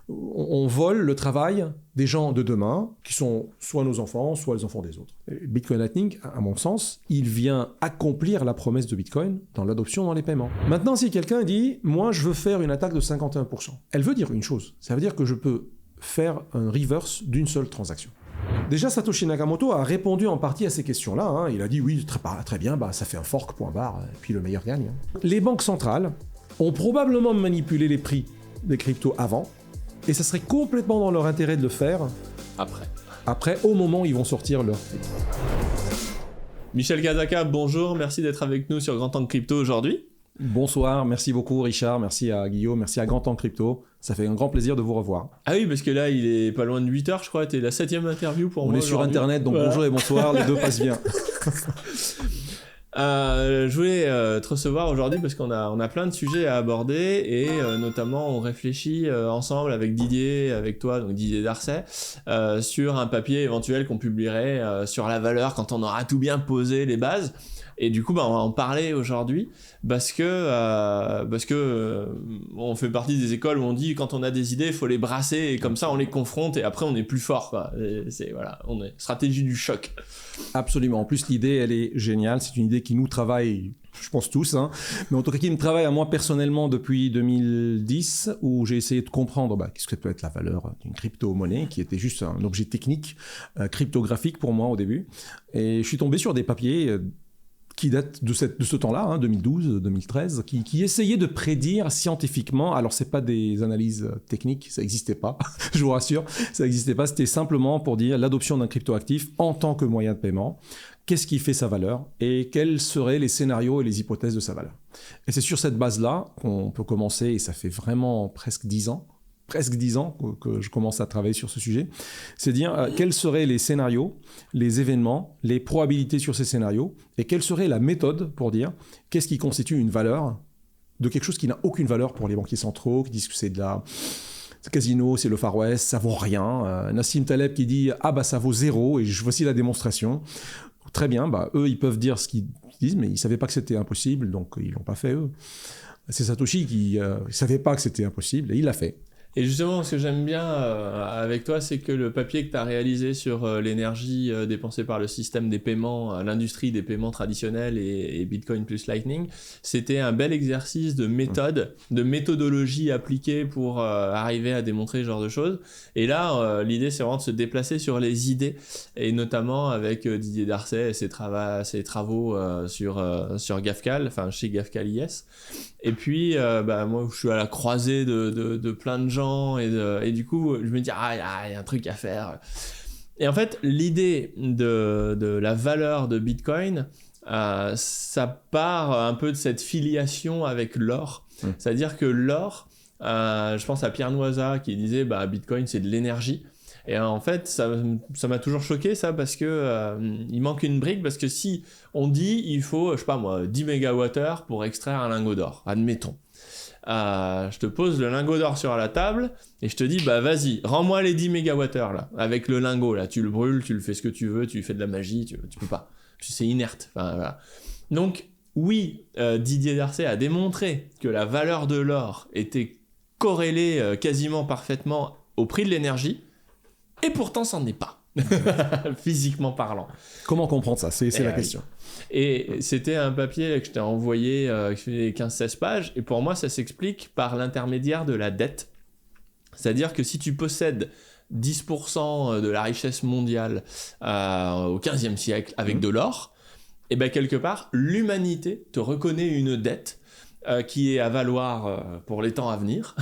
on vole le travail des gens de demain, qui sont soit nos enfants, soit les enfants des autres. Et Bitcoin Lightning, à mon sens, il vient accomplir la promesse de Bitcoin dans l'adoption dans les paiements. Maintenant, si quelqu'un dit « moi, je veux faire une attaque de 51%», elle veut dire une chose, ça veut dire que je peux faire un reverse d'une seule transaction. Déjà, Satoshi Nakamoto a répondu en partie à ces questions-là. Hein. Il a dit oui, très bien, ça fait un fork, point barre, et puis le meilleur gagne. Hein. Les banques centrales ont probablement manipulé les prix des cryptos avant, et ça serait complètement dans leur intérêt de le faire après, au moment où ils vont sortir leur prix. Michel Kazaka, bonjour, merci d'être avec nous sur Grand Angle Crypto aujourd'hui. Bonsoir, merci beaucoup Richard, merci à Guillaume, merci à Grand Angle Crypto. Ça fait un grand plaisir de vous revoir. Ah oui, parce que là, il est pas loin de 8h, je crois. T'es la 7e interview pour moi. On est sur Internet, donc bonjour et bonsoir, les deux passent bien. Je voulais te recevoir aujourd'hui parce qu'on a plein de sujets à aborder et notamment on réfléchit ensemble avec Didier, avec toi, donc Didier Darcet, sur un papier éventuel qu'on publierait sur la valeur quand on aura tout bien posé les bases. Et du coup, on va en parler aujourd'hui parce que on fait partie des écoles où on dit quand on a des idées, il faut les brasser et comme ça on les confronte et après on est plus fort, quoi. On est stratégie du choc. Absolument. En plus, l'idée, elle est géniale. C'est une idée qui nous travaille, je pense tous, hein. Mais en tout cas qui me travaille à moi personnellement depuis 2010, où j'ai essayé de comprendre qu'est-ce que peut être la valeur d'une crypto-monnaie, qui était juste un objet technique, cryptographique pour moi au début. Et je suis tombé sur des papiers qui date de ce temps-là, hein, 2012, 2013, qui essayait de prédire scientifiquement, alors c'est pas des analyses techniques, ça n'existait pas, je vous rassure, ça n'existait pas, c'était simplement pour dire l'adoption d'un cryptoactif en tant que moyen de paiement, qu'est-ce qui fait sa valeur et quels seraient les scénarios et les hypothèses de sa valeur. Et c'est sur cette base-là qu'on peut commencer, et ça fait vraiment presque 10 ans que je commence à travailler sur ce sujet, c'est dire quels seraient les scénarios, les événements, les probabilités sur ces scénarios, et quelle serait la méthode pour dire qu'est-ce qui constitue une valeur de quelque chose qui n'a aucune valeur pour les banquiers centraux, qui disent que c'est casino, c'est le Far West, ça vaut rien. Nassim Taleb qui dit ça vaut zéro, et voici la démonstration. Très bien, eux ils peuvent dire ce qu'ils disent, mais ils ne savaient pas que c'était impossible, donc ils ne l'ont pas fait eux. C'est Satoshi qui ne savait pas que c'était impossible, et il l'a fait. Et justement, ce que j'aime bien avec toi, c'est que le papier que tu as réalisé sur l'énergie dépensée par le système des paiements, l'industrie des paiements traditionnels et Bitcoin plus Lightning, c'était un bel exercice de méthode, de méthodologie appliquée pour arriver à démontrer ce genre de choses. Et là, l'idée, c'est vraiment de se déplacer sur les idées, et notamment avec Didier Darcet et ses travaux sur GAFCAL, enfin chez GAFCAL IS. Et puis, moi, je suis à la croisée de plein de gens et du coup, je me dis, il y a un truc à faire. Et en fait, l'idée de la valeur de Bitcoin, ça part un peu de cette filiation avec l'or. C'est-à-dire que l'or, je pense à Pierre Noisa qui disait, Bitcoin, c'est de l'énergie. Et en fait, ça m'a toujours choqué, ça, parce que il manque une brique, parce que si on dit il faut, je sais pas moi, 10 MWh pour extraire un lingot d'or, admettons. Je te pose le lingot d'or sur la table et je te dis vas-y, rends-moi les 10 MWh là, avec le lingot là, tu le brûles, tu le fais ce que tu veux, tu fais de la magie, tu peux pas, c'est inerte. Enfin, voilà. Donc oui, Didier Darcet a démontré que la valeur de l'or était corrélée quasiment parfaitement au prix de l'énergie. Et pourtant, ça n'en est pas, physiquement parlant. Comment comprendre ça ? C'est la question. Et c'était un papier que je t'ai envoyé, qui fait 15-16 pages, et pour moi, ça s'explique par l'intermédiaire de la dette. C'est-à-dire que si tu possèdes 10% de la richesse mondiale au XVe siècle avec de l'or, et quelque part, l'humanité te reconnaît une dette qui est à valoir pour les temps à venir,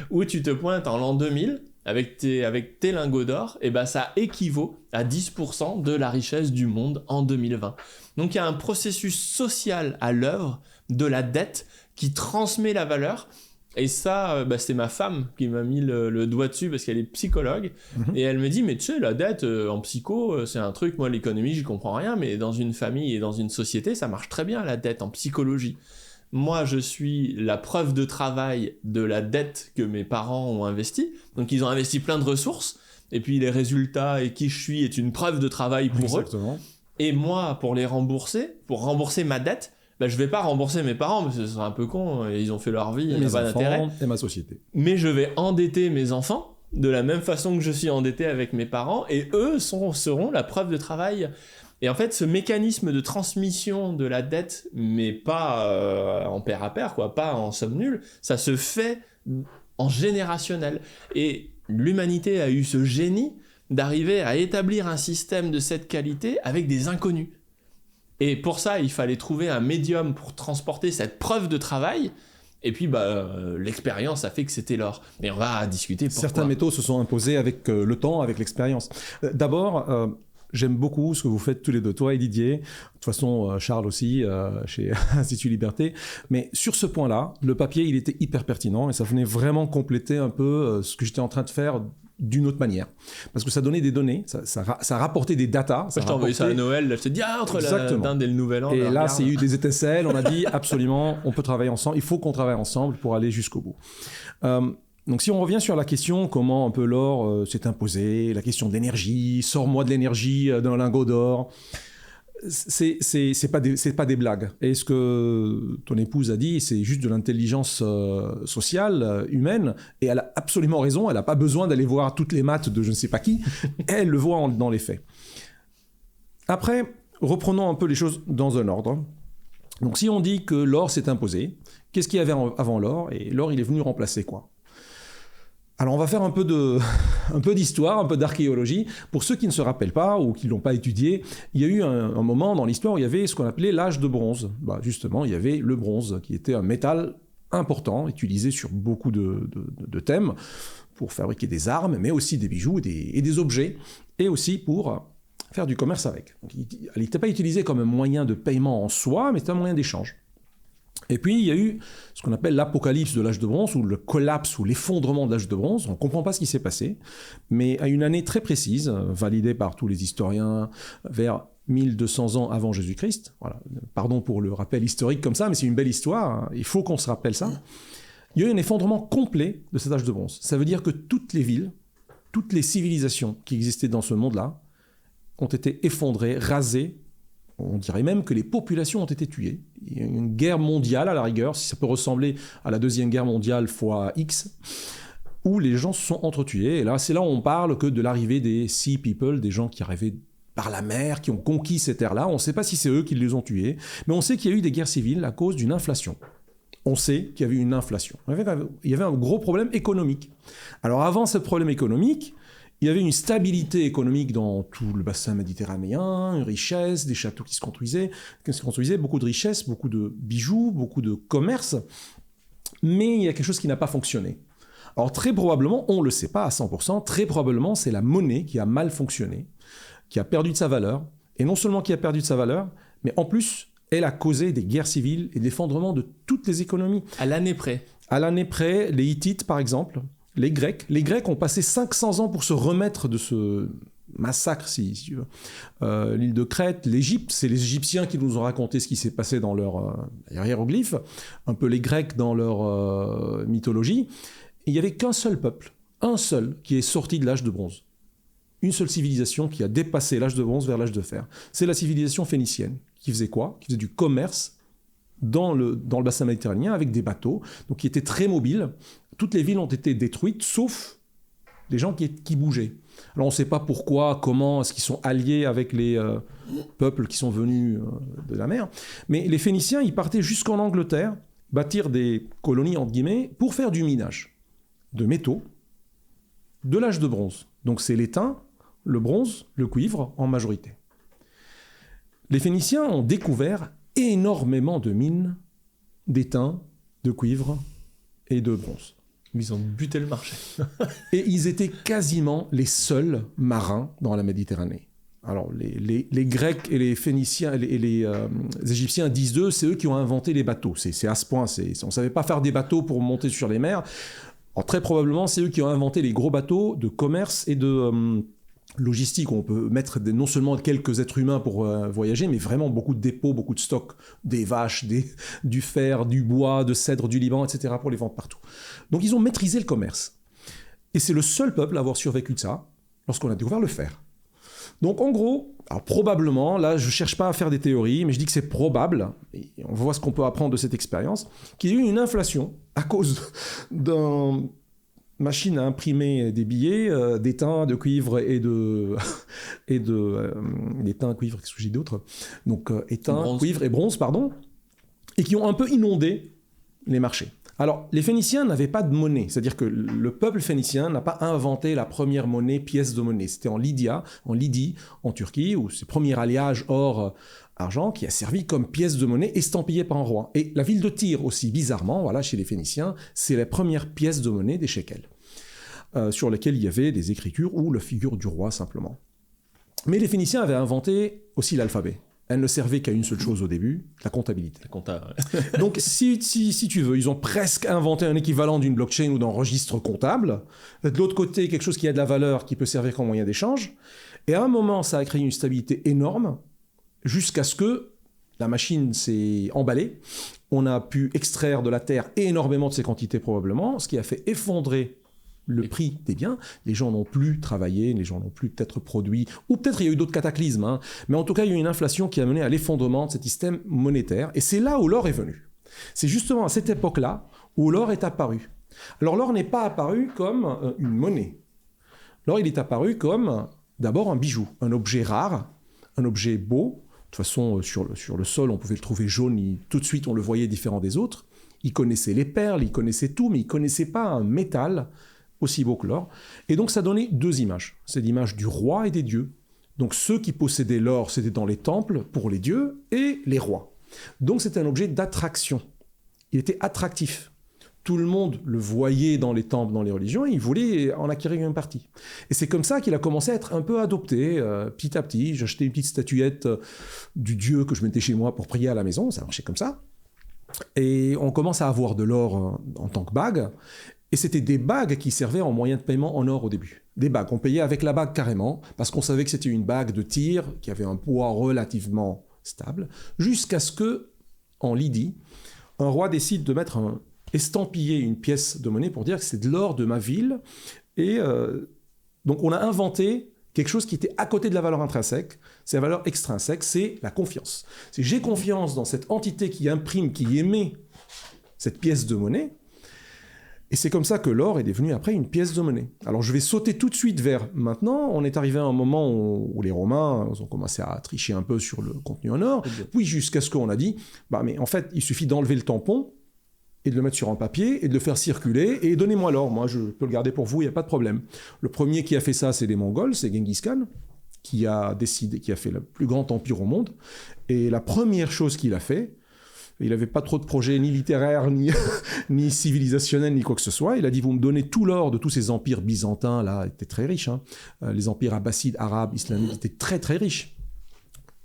où tu te pointes en l'an 2000, avec tes lingots d'or, et ça équivaut à 10% de la richesse du monde en 2020. Donc il y a un processus social à l'œuvre de la dette qui transmet la valeur. Et ça, c'est ma femme qui m'a mis le doigt dessus parce qu'elle est psychologue. Et elle me dit, mais tu sais, la dette en psycho, c'est un truc, moi l'économie, j'y comprends rien, mais dans une famille et dans une société, ça marche très bien la dette en psychologie. Moi, je suis la preuve de travail de la dette que mes parents ont investie. Donc, ils ont investi plein de ressources. Et puis, les résultats et qui je suis est une preuve de travail pour eux. Et moi, pour rembourser ma dette, bah, je vais pas rembourser mes parents parce que ce serait un peu con, ils ont fait leur vie, il n'y a pas d'intérêt. Et ma société. Mais je vais endetter mes enfants de la même façon que je suis endetté avec mes parents, et eux seront la preuve de travail. Et en fait, ce mécanisme de transmission de la dette, mais pas en pair à pair, quoi, pas en somme nulle, ça se fait en générationnel. Et l'humanité a eu ce génie d'arriver à établir un système de cette qualité avec des inconnus. Et pour ça, il fallait trouver un médium pour transporter cette preuve de travail. Et puis, l'expérience a fait que c'était l'or. Et on va discuter pourquoi. Certains métaux se sont imposés avec le temps, avec l'expérience. D'abord, j'aime beaucoup ce que vous faites tous les deux, toi et Didier. De toute façon, Charles aussi, chez Institut Liberté. Mais sur ce point-là, le papier, il était hyper pertinent et ça venait vraiment compléter un peu ce que j'étais en train de faire d'une autre manière. Parce que ça donnait des données, ça rapportait des datas. Je t'ai envoyé ça à Noël, là, je te dis, entre la dinde et le nouvel an. Et là, c'est eu des étincelles, on a dit absolument, on peut travailler ensemble, il faut qu'on travaille ensemble pour aller jusqu'au bout. Donc si on revient sur la question, comment un peu l'or s'est imposé, la question de l'énergie, sors-moi de l'énergie d'un lingot d'or, c'est pas des blagues. Et ce que ton épouse a dit, c'est juste de l'intelligence sociale, humaine, et elle a absolument raison, elle n'a pas besoin d'aller voir toutes les maths de je ne sais pas qui, elle le voit dans les faits. Après, reprenons un peu les choses dans un ordre. Donc si on dit que l'or s'est imposé, qu'est-ce qu'il y avait avant l'or? Et l'or, il est venu remplacer quoi? Alors on va faire un peu d'histoire, un peu d'archéologie. Pour ceux qui ne se rappellent pas ou qui ne l'ont pas étudié, il y a eu un moment dans l'histoire où il y avait ce qu'on appelait l'âge de bronze. Justement, il y avait le bronze qui était un métal important, utilisé sur beaucoup de thèmes, pour fabriquer des armes, mais aussi des bijoux et des objets, et aussi pour faire du commerce avec. Donc, il n'était pas utilisé comme un moyen de paiement en soi, mais c'était un moyen d'échange. Et puis, il y a eu ce qu'on appelle l'apocalypse de l'âge de bronze, ou le collapse, ou l'effondrement de l'âge de bronze. On ne comprend pas ce qui s'est passé, mais à une année très précise, validée par tous les historiens, vers 1200 ans avant Jésus-Christ. Voilà. Pardon pour le rappel historique comme ça, mais c'est une belle histoire, hein. Il faut qu'on se rappelle ça. Il y a eu un effondrement complet de cet âge de bronze. Ça veut dire que toutes les villes, toutes les civilisations qui existaient dans ce monde-là, ont été effondrées, rasées. On dirait même que les populations ont été tuées. Il y a une guerre mondiale, à la rigueur, si ça peut ressembler à la Deuxième Guerre mondiale fois X, où les gens se sont entretués. Et là, c'est là où on parle que de l'arrivée des Sea People, des gens qui arrivaient par la mer, qui ont conquis ces terres-là. On ne sait pas si c'est eux qui les ont tués, mais on sait qu'il y a eu des guerres civiles à cause d'une inflation. On sait qu'il y avait une inflation. Il y avait un gros problème économique. Alors avant ce problème économique, il y avait une stabilité économique dans tout le bassin méditerranéen, une richesse, des châteaux qui se construisaient, beaucoup de richesses, beaucoup de bijoux, beaucoup de commerce. Mais il y a quelque chose qui n'a pas fonctionné. Alors très probablement, on ne le sait pas à 100%, très probablement c'est la monnaie qui a mal fonctionné, qui a perdu de sa valeur. Et non seulement qui a perdu de sa valeur, mais en plus, elle a causé des guerres civiles et l'effondrement de toutes les économies. À l'année près. À l'année près, les Hittites par exemple, les Grecs ont passé 500 ans pour se remettre de ce massacre, si tu veux. L'île de Crète, l'Égypte, c'est les Égyptiens qui nous ont raconté ce qui s'est passé dans leurs hiéroglyphes, un peu les Grecs dans leur mythologie. Et il n'y avait qu'un seul peuple, un seul, qui est sorti de l'âge de bronze. Une seule civilisation qui a dépassé l'âge de bronze vers l'âge de fer. C'est la civilisation phénicienne, qui faisait quoi? Qui faisait du commerce dans le bassin méditerranéen avec des bateaux, donc qui étaient très mobiles. Toutes les villes ont été détruites, sauf des gens qui bougeaient. Alors on ne sait pas pourquoi, comment, est-ce qu'ils sont alliés avec les peuples qui sont venus de la mer. Mais les Phéniciens, ils partaient jusqu'en Angleterre, bâtir des colonies, entre guillemets, pour faire du minage de métaux de l'âge de bronze. Donc c'est l'étain, le bronze, le cuivre en majorité. Les Phéniciens ont découvert énormément de mines d'étain, de cuivre et de bronze. Ils ont buté le marché. Et ils étaient quasiment les seuls marins dans la Méditerranée. Alors, les Grecs et les Phéniciens et les Égyptiens disent d'eux, c'est eux qui ont inventé les bateaux. C'est à ce point. On ne savait pas faire des bateaux pour monter sur les mers. Alors, très probablement, c'est eux qui ont inventé les gros bateaux de commerce et de logistique. On peut mettre non seulement quelques êtres humains pour voyager, mais vraiment beaucoup de dépôts, beaucoup de stocks, des vaches, du fer, du bois, de cèdre du Liban, etc. pour les vendre partout. Donc ils ont maîtrisé le commerce. Et c'est le seul peuple à avoir survécu de ça lorsqu'on a découvert le fer. Donc en gros, alors probablement, là je ne cherche pas à faire des théories, mais je dis que c'est probable, et on voit ce qu'on peut apprendre de cette expérience, qu'il y a eu une inflation à cause d'une machine à imprimer des billets, d'étain, de cuivre et d'étain, cuivre, qu'est-ce que j'ai dit d'autre? Donc étain, cuivre et bronze, pardon, et qui ont un peu inondé les marchés. Alors, les Phéniciens n'avaient pas de monnaie, c'est-à-dire que le peuple phénicien n'a pas inventé la première monnaie, pièce de monnaie. C'était en Lydie, en Turquie, où c'est le premier alliage or-argent qui a servi comme pièce de monnaie estampillée par un roi. Et la ville de Tyr aussi, bizarrement, voilà, chez les Phéniciens, c'est la première pièce de monnaie des shekels, sur laquelle il y avait des écritures ou la figure du roi simplement. Mais les Phéniciens avaient inventé aussi l'alphabet. Elle ne servait qu'à une seule chose au début, la comptabilité. La compta, ouais. Donc, si tu veux, ils ont presque inventé un équivalent d'une blockchain ou d'un registre comptable. De l'autre côté, quelque chose qui a de la valeur, qui peut servir comme moyen d'échange. Et à un moment, ça a créé une stabilité énorme, jusqu'à ce que la machine s'est emballée. On a pu extraire de la terre énormément de ces quantités probablement, ce qui a fait effondrer le prix des biens. Les gens n'ont plus travaillé, les gens n'ont plus peut-être produit, ou peut-être il y a eu d'autres cataclysmes, hein. Mais en tout cas, il y a eu une inflation qui a mené à l'effondrement de ce système monétaire, et c'est là où l'or est venu. C'est justement à cette époque-là où l'or est apparu. Alors l'or n'est pas apparu comme une monnaie. L'or, il est apparu comme d'abord un bijou, un objet rare, un objet beau. De toute façon, sur le sol, on pouvait le trouver jaune, tout de suite on le voyait différent des autres. Il connaissait les perles, il connaissait tout, mais il ne connaissait pas un métal aussi beau que l'or. Et donc ça donnait deux images. C'est l'image du roi et des dieux. Donc ceux qui possédaient l'or, c'était dans les temples pour les dieux et les rois. Donc c'était un objet d'attraction. Il était attractif. Tout le monde le voyait dans les temples, dans les religions, et il voulait en acquérir une partie. Et c'est comme ça qu'il a commencé à être un peu adopté, petit à petit. J'achetais une petite statuette du dieu que je mettais chez moi pour prier à la maison, ça marchait comme ça. Et on commence à avoir de l'or en tant que bague. Et c'était des bagues qui servaient en moyen de paiement en or au début. Des bagues, on payait avec la bague carrément, parce qu'on savait que c'était une bague de Tyr, qui avait un poids relativement stable, jusqu'à ce que, en Lydie, un roi décide de estampiller une pièce de monnaie pour dire que c'est de l'or de ma ville. Et donc on a inventé quelque chose qui était à côté de la valeur intrinsèque. C'est la valeur extrinsèque, c'est la confiance. C'est j'ai confiance dans cette entité qui imprime, qui émet cette pièce de monnaie. Et c'est comme ça que l'or est devenu après une pièce de monnaie. Alors je vais sauter tout de suite vers maintenant. On est arrivé à un moment où les Romains ont commencé à tricher un peu sur le contenu en or. Puis jusqu'à ce qu'on a dit, mais en fait, il suffit d'enlever le tampon et de le mettre sur un papier et de le faire circuler et donnez-moi l'or. Moi, je peux le garder pour vous, il n'y a pas de problème. Le premier qui a fait ça, c'est les Mongols, c'est Genghis Khan, qui a fait le plus grand empire au monde. Et la première chose qu'il a fait, il n'avait pas trop de projets ni littéraires, ni civilisationnels, ni quoi que ce soit. Il a dit, vous me donnez tout l'or de tous ces empires byzantins, là, étaient très riches. Hein. Les empires abbassides, arabes, islamiques étaient très, très riches.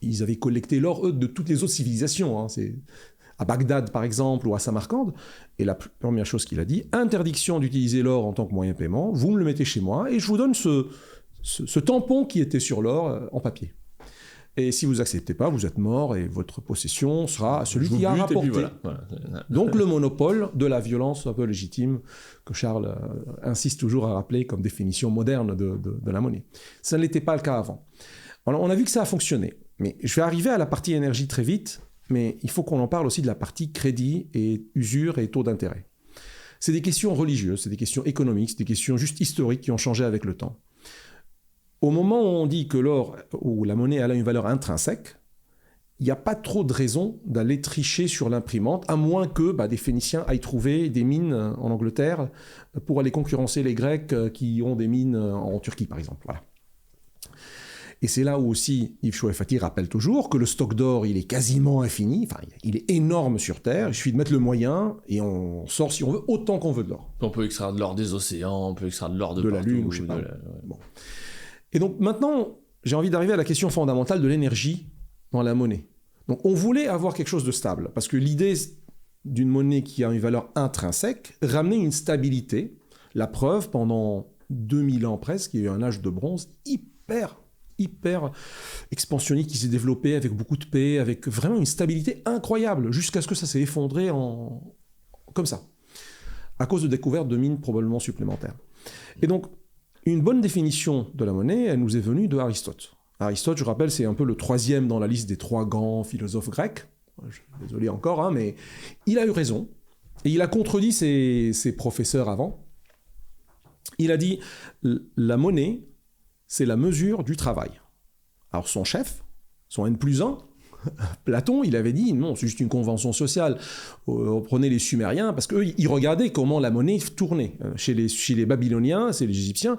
Ils avaient collecté l'or, eux, de toutes les autres civilisations. Hein. C'est à Bagdad, par exemple, ou à Samarcande. Et la première chose qu'il a dit, interdiction d'utiliser l'or en tant que moyen de paiement. Vous me le mettez chez moi et je vous donne ce tampon qui était sur l'or en papier. Et si vous n'acceptez pas, vous êtes mort et votre possession sera à celui qui a rapporté. Voilà. Donc le monopole de la violence un peu légitime que Charles insiste toujours à rappeler comme définition moderne de la monnaie. Ça n'était pas le cas avant. Alors, on a vu que ça a fonctionné. Mais je vais arriver à la partie énergie très vite, mais il faut qu'on en parle aussi de la partie crédit et usure et taux d'intérêt. C'est des questions religieuses, c'est des questions économiques, c'est des questions juste historiques qui ont changé avec le temps. Au moment où on dit que l'or ou la monnaie elle a une valeur intrinsèque, il n'y a pas trop de raison d'aller tricher sur l'imprimante, à moins que des Phéniciens aillent trouver des mines en Angleterre pour aller concurrencer les Grecs qui ont des mines en Turquie, par exemple. Voilà. Et c'est là où aussi Yves Choueifati rappelle toujours que le stock d'or, il est quasiment infini, enfin, il est énorme sur Terre, il suffit de mettre le moyen et on sort, si on veut, autant qu'on veut de l'or. On peut extraire de l'or des océans, on peut extraire de l'or de la Lune, je sais pas. Bon. Et donc maintenant, j'ai envie d'arriver à la question fondamentale de l'énergie dans la monnaie. Donc on voulait avoir quelque chose de stable, parce que l'idée d'une monnaie qui a une valeur intrinsèque ramenait une stabilité. La preuve, pendant 2000 ans presque, il y a eu un âge de bronze hyper expansionniste qui s'est développé avec beaucoup de paix, avec vraiment une stabilité incroyable, jusqu'à ce que ça s'est effondré comme ça, à cause de découvertes de mines probablement supplémentaires. Et donc, une bonne définition de la monnaie, elle nous est venue de Aristote. Aristote, je rappelle, c'est un peu le troisième dans la liste des 3 grands philosophes grecs. Désolé encore, hein, mais il a eu raison. Et il a contredit ses professeurs avant. Il a dit, la monnaie, c'est la mesure du travail. Alors son chef, son N+1, Platon, il avait dit, non, c'est juste une convention sociale. Prenez les Sumériens, parce qu'eux, ils regardaient comment la monnaie tournait. Chez les Babyloniens, c'est les Égyptiens,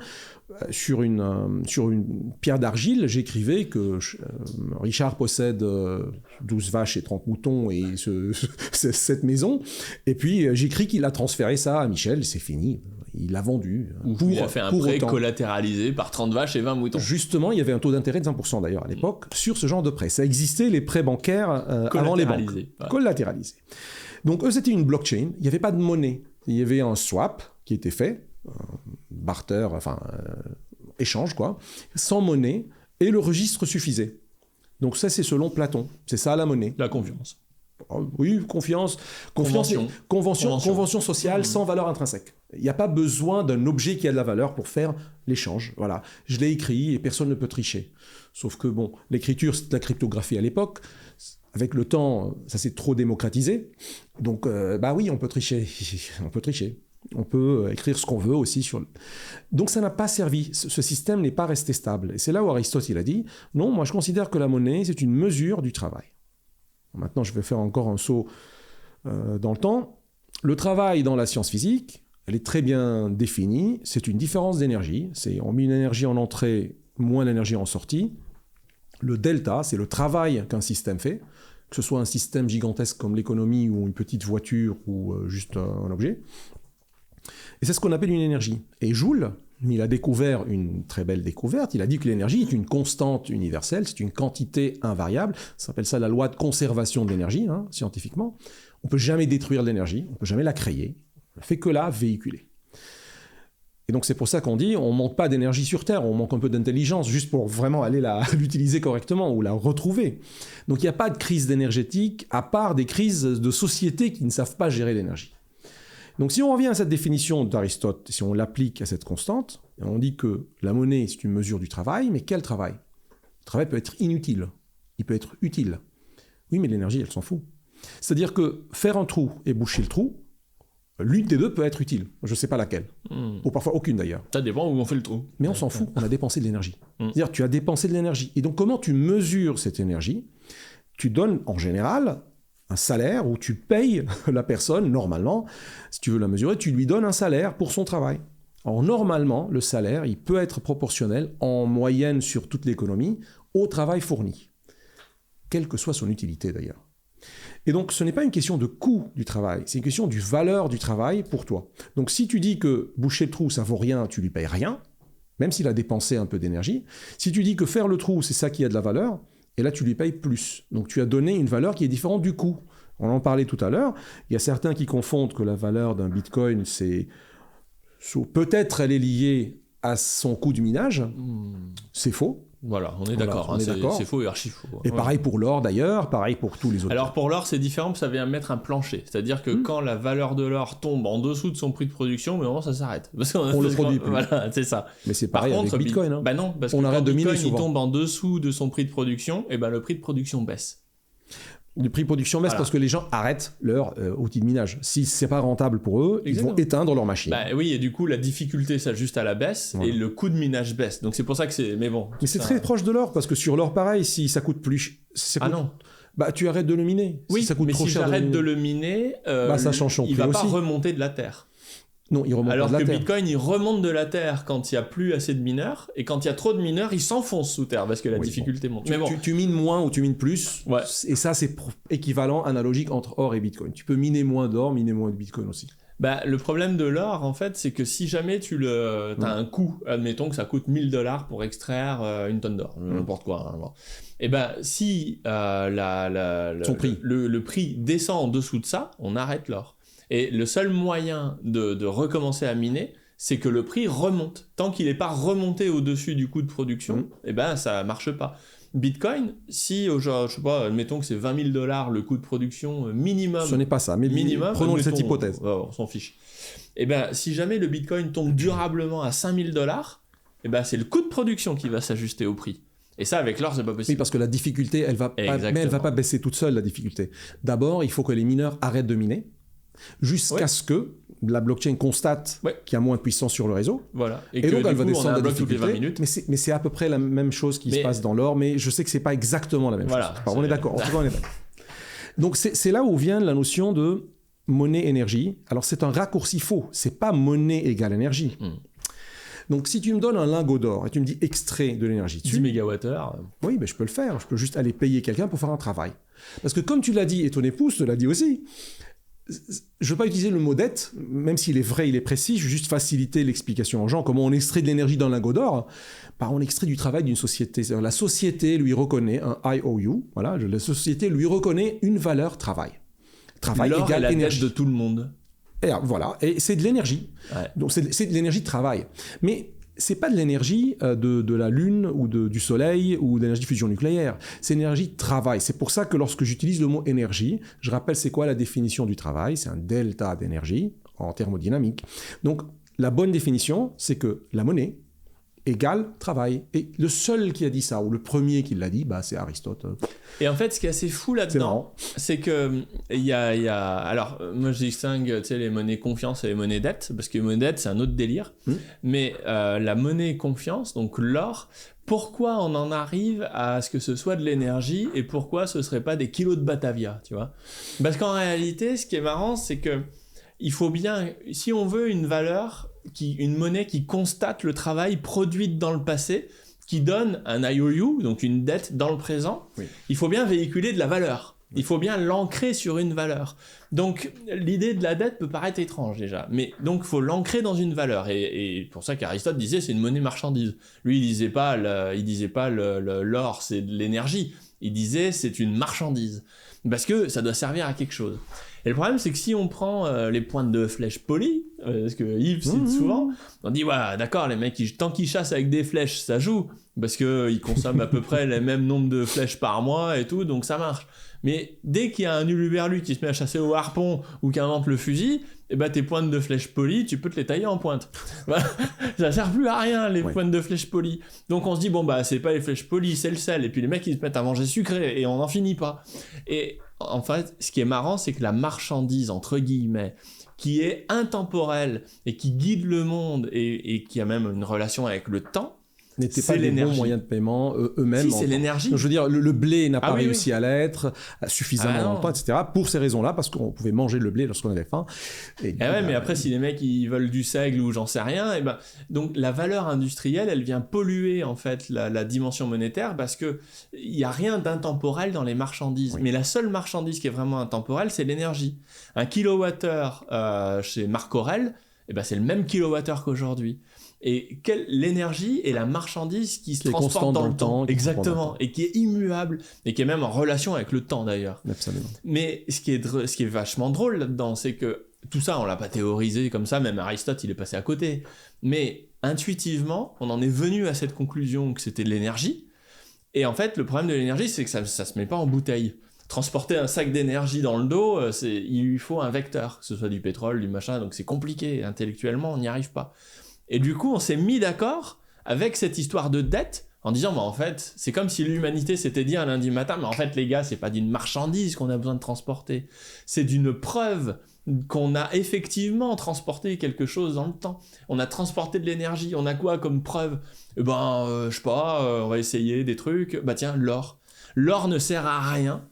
sur une pierre d'argile, j'écrivais que Richard possède 12 vaches et 30 moutons et cette maison. Et puis, j'écris qu'il a transféré ça à Michel, c'est fini. Il l'a vendu. Il a fait un prêt collatéralisé par 30 vaches et 20 moutons. Justement, il y avait un taux d'intérêt de 20% d'ailleurs à l'époque sur ce genre de prêt. Ça existait, les prêts bancaires avant les banques. Ouais. Collatéralisés. Donc eux, c'était une blockchain. Il n'y avait pas de monnaie. Il y avait un swap qui était fait, barter, échange quoi, sans monnaie, et le registre suffisait. Donc ça, c'est selon Platon. C'est ça la monnaie. La confiance. Oui, convention sociale sans valeur intrinsèque. Il n'y a pas besoin d'un objet qui a de la valeur pour faire l'échange. Voilà, je l'ai écrit et personne ne peut tricher. Sauf que bon, l'écriture, c'est de la cryptographie à l'époque. Avec le temps, ça s'est trop démocratisé. Donc, oui, on peut tricher. On peut tricher. On peut écrire ce qu'on veut aussi sur. Donc, ça n'a pas servi. Ce système n'est pas resté stable. Et c'est là où Aristote il a dit non, moi je considère que la monnaie c'est une mesure du travail. Maintenant, je vais faire encore un saut dans le temps. Le travail dans la science physique, elle est très bien définie. C'est une différence d'énergie. On met une énergie en entrée, moins d'énergie en sortie. Le delta, c'est le travail qu'un système fait, que ce soit un système gigantesque comme l'économie ou une petite voiture ou juste un objet. Et c'est ce qu'on appelle une énergie. Et Joule, il a découvert une très belle découverte. Il a dit que l'énergie est une constante universelle, c'est une quantité invariable. Ça s'appelle ça la loi de conservation de l'énergie, scientifiquement. On ne peut jamais détruire l'énergie, on ne peut jamais la créer. On ne fait que la véhiculer. Et donc c'est pour ça qu'on dit on ne manque pas d'énergie sur Terre, on manque un peu d'intelligence juste pour vraiment aller l'utiliser correctement ou la retrouver. Donc il n'y a pas de crise énergétique à part des crises de sociétés qui ne savent pas gérer l'énergie. Donc si on revient à cette définition d'Aristote, si on l'applique à cette constante, on dit que la monnaie c'est une mesure du travail, mais quel travail ? Le travail peut être inutile, il peut être utile. Oui, mais l'énergie elle s'en fout. C'est-à-dire que faire un trou et boucher le trou, l'une des deux peut être utile. Je ne sais pas laquelle. Ou parfois aucune d'ailleurs. Ça dépend où on fait le trou. Mais on s'en fout, on a dépensé de l'énergie. C'est-à-dire tu as dépensé de l'énergie. Et donc comment tu mesures cette énergie ? Tu donnes en général un salaire où tu payes la personne, normalement, si tu veux la mesurer, tu lui donnes un salaire pour son travail. Alors normalement, le salaire, il peut être proportionnel en moyenne sur toute l'économie au travail fourni. Quelle que soit son utilité d'ailleurs. Et donc, ce n'est pas une question de coût du travail, c'est une question du valeur du travail pour toi. Donc, si tu dis que boucher le trou, ça vaut rien, tu lui payes rien, même s'il a dépensé un peu d'énergie. Si tu dis que faire le trou, c'est ça qui a de la valeur, et là, tu lui payes plus. Donc, tu as donné une valeur qui est différente du coût. On en parlait tout à l'heure. Il y a certains qui confondent que la valeur d'un bitcoin, c'est... Peut-être elle est liée à son coût de minage. C'est faux. Voilà, on est d'accord. C'est faux et archi faux. Et pareil pour l'or d'ailleurs, pareil pour tous les autres. Alors pour l'or, c'est différent, ça vient mettre un plancher. C'est-à-dire que quand la valeur de l'or tombe en dessous de son prix de production, au moment ça s'arrête. On le produit plus. Voilà, c'est ça. Mais c'est pareil avec Bitcoin. Bah non, parce que quand Bitcoin il tombe en dessous de son prix de production, et ben le prix de production baisse. Le prix de production baisse parce que les gens arrêtent leur outil de minage. Si c'est pas rentable pour eux, ils vont éteindre leur machine. Bah oui, et du coup la difficulté s'ajuste à la baisse et le coût de minage baisse. Donc c'est pour ça que c'est. Mais bon. Mais c'est très proche de l'or parce que sur l'or pareil, si ça coûte plus. Non. Bah tu arrêtes de le miner. Oui, si ça coûte mais trop si cher j'arrête de le miner, ça change son prix il va aussi. Pas remonter de la terre. Non, il remonte Alors de la que terre. Bitcoin, il remonte de la terre quand il n'y a plus assez de mineurs, et quand il y a trop de mineurs, il s'enfonce sous terre parce que la difficulté monte. Tu mines moins ou tu mines plus, et ça c'est équivalent, analogique entre or et Bitcoin. Tu peux miner moins d'or, miner moins de Bitcoin aussi. Bah, le problème de l'or, en fait, c'est que si jamais t'as un coût, admettons que ça coûte $1000 pour extraire une tonne d'or, n'importe quoi. Et ben, si le prix descend en dessous de ça, on arrête l'or. Et le seul moyen de recommencer à miner, c'est que le prix remonte. Tant qu'il n'est pas remonté au-dessus du coût de production, et ben ça marche pas. Bitcoin, si, je sais pas, admettons que c'est $20 000 le coût de production minimum. Ce n'est pas ça, mais minimum. Prenons cette hypothèse. On s'en fiche. Et ben, si jamais le Bitcoin tombe durablement à $5000, et ben c'est le coût de production qui va s'ajuster au prix. Et ça, avec l'or, c'est pas Oui, possible. parce que la difficulté, elle va pas baisser toute seule, la difficulté. D'abord, il faut que les mineurs arrêtent de miner jusqu'à ce que la blockchain constate qu'il y a moins de puissance sur le réseau. Voilà. Et donc, elle va descendre la difficulté. difficulté. Mais c'est à peu près la même chose qui se passe dans l'or, mais je sais que c'est pas exactement la même chose. On est d'accord. Donc, c'est là où vient la notion de monnaie-énergie. Alors, c'est un raccourci faux. C'est pas monnaie égale énergie. Donc, si tu me donnes un lingot d'or et tu me dis extrait de l'énergie dessus... 10 mégawattheures. Oui, mais je peux le faire. Je peux juste aller payer quelqu'un pour faire un travail. Parce que comme tu l'as dit, et ton épouse te l'a dit aussi, je ne veux pas utiliser le mot dette, même s'il est vrai, il est précis, je veux juste faciliter l'explication aux gens. Comment on extrait de l'énergie d'un lingot d'or ? On extrait du travail d'une société. La société lui reconnaît un IOU. Voilà, la société lui reconnaît une valeur travail. Travail l'or égale est la énergie. dette de tout le monde. Et voilà, et c'est de l'énergie. Ouais. Donc c'est de l'énergie de travail. Mais c'est pas de l'énergie de la Lune ou du Soleil ou de l'énergie de fusion nucléaire. C'est l'énergie de travail. C'est pour ça que lorsque j'utilise le mot énergie, je rappelle c'est quoi la définition du travail. C'est un delta d'énergie en thermodynamique. Donc la bonne définition, c'est que la monnaie égale travail. Et le seul qui a dit ça, ou le premier qui l'a dit, c'est Aristote. Et en fait, ce qui est assez fou là-dedans, c'est que il y a... Alors, moi, je distingue les monnaies confiance et les monnaies dette, parce que les monnaies dette, c'est un autre délire. Mais la monnaie confiance, donc l'or, pourquoi on en arrive à ce que ce soit de l'énergie et pourquoi ce serait pas des kilos de Batavia, tu vois ? Parce qu'en réalité, ce qui est marrant, c'est que il faut bien... Si on veut une valeur... une monnaie qui constate le travail produit dans le passé, qui donne un IOU, donc une dette dans le présent, il faut bien véhiculer de la valeur. Il faut bien l'ancrer sur une valeur. Donc, l'idée de la dette peut paraître étrange déjà. Mais donc, il faut l'ancrer dans une valeur. Et pour ça qu'Aristote disait c'est une monnaie marchandise. Lui, il disait pas l'or, c'est de l'énergie. Il disait c'est une marchandise. Parce que ça doit servir à quelque chose. Et le problème, c'est que si on prend les pointes de flèche polies, parce que Yves cite souvent, on dit, ouais, d'accord, les mecs, tant qu'ils chassent avec des flèches, ça joue, parce qu'ils consomment à peu près le même nombre de flèches par mois et tout, donc ça marche. Mais dès qu'il y a un uluberlu qui se met à chasser au harpon ou qui invente le fusil, tes pointes de flèches polies, tu peux te les tailler en pointe. Ça sert plus à rien, les pointes de flèches polies. Donc on se dit, c'est pas les flèches polies, c'est le sel. Et puis les mecs, ils se mettent à manger sucré et on n'en finit pas. Et en fait, ce qui est marrant, c'est que la marchandise, entre guillemets, qui est intemporelle et qui guide le monde et qui a même une relation avec le temps, n'étaient pas des bons moyens de paiement eux-mêmes. Si, c'est l'énergie. Je veux dire, le blé n'a pas réussi à l'être suffisamment dans le temps, etc. Pour ces raisons-là, parce qu'on pouvait manger le blé lorsqu'on avait faim. Mais après, si les mecs ils veulent du seigle ou j'en sais rien, donc la valeur industrielle, elle vient polluer en fait la dimension monétaire parce que il y a rien d'intemporel dans les marchandises. Mais la seule marchandise qui est vraiment intemporelle, c'est l'énergie. Un kilowattheure chez Marc Aurèle, c'est le même kilowattheure qu'aujourd'hui. Et l'énergie est la marchandise qui se transporte dans le temps. Exactement. Et qui est immuable. Et qui est même en relation avec le temps, d'ailleurs. Absolument. Mais ce qui est vachement drôle là-dedans, c'est que tout ça, on l'a pas théorisé comme ça. Même Aristote, il est passé à côté. Mais intuitivement, on en est venu à cette conclusion que c'était de l'énergie. Et en fait, le problème de l'énergie, c'est que ça se met pas en bouteille. Transporter un sac d'énergie dans le dos, il lui faut un vecteur. Que ce soit du pétrole, du machin. Donc c'est compliqué. Intellectuellement, on n'y arrive pas. Et du coup, on s'est mis d'accord avec cette histoire de dette en disant, en fait, c'est comme si l'humanité s'était dit un lundi matin, mais en fait, les gars, c'est pas d'une marchandise qu'on a besoin de transporter, c'est d'une preuve qu'on a effectivement transporté quelque chose dans le temps. On a transporté de l'énergie. On a quoi comme preuve ? Je sais pas, on va essayer des trucs. Tiens, l'or. L'or ne sert à rien.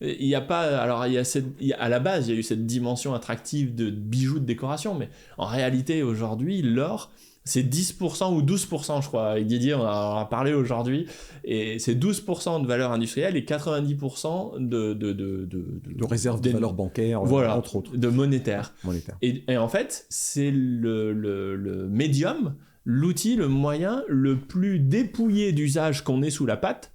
Il y a pas, alors à la base, il y a eu cette dimension attractive de bijoux de décoration, mais en réalité, aujourd'hui, l'or, c'est 10% ou 12%, je crois. Avec Didier, on en a parlé aujourd'hui, et c'est 12% de valeur industrielle et 90% de réserve de valeur bancaire, entre autres. De monétaire. Et en fait, c'est le médium, l'outil, le moyen le plus dépouillé d'usage qu'on ait sous la patte,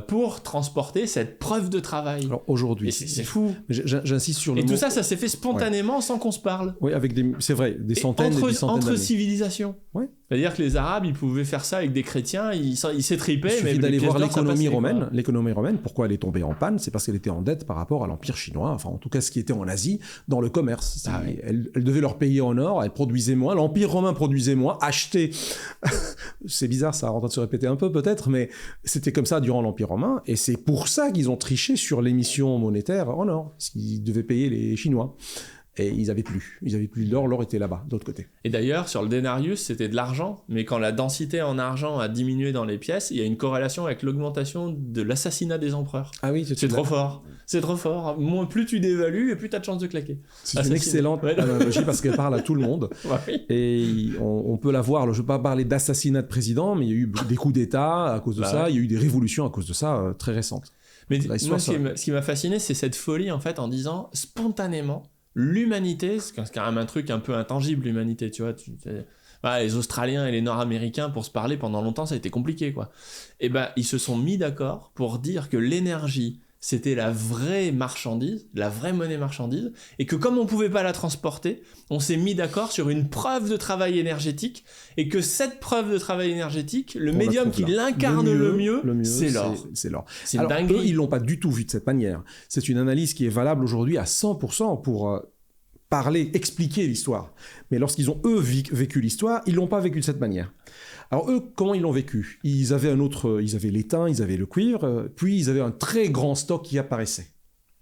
pour transporter cette preuve de travail. Alors aujourd'hui, c'est fou. J'insiste sur le mot. Et tout ça, ça s'est fait spontanément sans qu'on se parle. Oui, avec c'est vrai, des centaines et des centaines entre d'années. civilisations. Oui, C'est-à-dire que les Arabes, ils pouvaient faire ça avec des chrétiens, ils s'étripaient, mais d'aller voir l'économie romaine. L'économie romaine, pourquoi elle est tombée en panne? C'est parce qu'elle était en dette par rapport à l'Empire chinois, enfin en tout cas ce qui était en Asie, dans le commerce. Oui. Elle devait leur payer en or, elle produisait moins, l'Empire romain produisait moins, achetait... c'est bizarre, ça a en train de se répéter un peu peut-être, mais c'était comme ça durant l'Empire romain, et c'est pour ça qu'ils ont triché sur l'émission monétaire en or, parce qu'ils devaient payer les Chinois. Et ils n'avaient plus l'or était là-bas, de l'autre côté. Et d'ailleurs, sur le denarius, c'était de l'argent, mais quand la densité en argent a diminué dans les pièces, il y a une corrélation avec l'augmentation de l'assassinat des empereurs. Ah oui, c'est trop fort. C'est trop fort. Plus tu dévalues, et plus tu as de chances de claquer. C'est une excellente analogie parce qu'elle parle à tout le monde. Oui. Et on peut la voir. Je ne veux pas parler d'assassinat de président, mais il y a eu des coups d'État à cause de ça. Il y a eu des révolutions à cause de ça, très récentes. Mais moi, ce qui m'a fasciné, c'est cette folie, en fait, en disant spontanément, l'humanité, c'est quand même un truc un peu intangible, l'humanité, tu vois. Les Australiens et les Nord-Américains, pour se parler pendant longtemps, ça a été compliqué, quoi. Et ils se sont mis d'accord pour dire que l'énergie, c'était la vraie marchandise, la vraie monnaie marchandise, et que comme on pouvait pas la transporter, on s'est mis d'accord sur une preuve de travail énergétique, et que cette preuve de travail énergétique, le médium qui l'incarne le mieux, c'est l'or. C'est l'or. C'est une dinguerie. Eux, ils l'ont pas du tout vu de cette manière. C'est une analyse qui est valable aujourd'hui à 100% pour parler, expliquer l'histoire. Mais lorsqu'ils ont, eux, vécu l'histoire, ils l'ont pas vécu de cette manière. Alors eux, comment ils l'ont vécu? Ils avaient l'étain, ils avaient le cuivre, puis ils avaient un très grand stock qui apparaissait.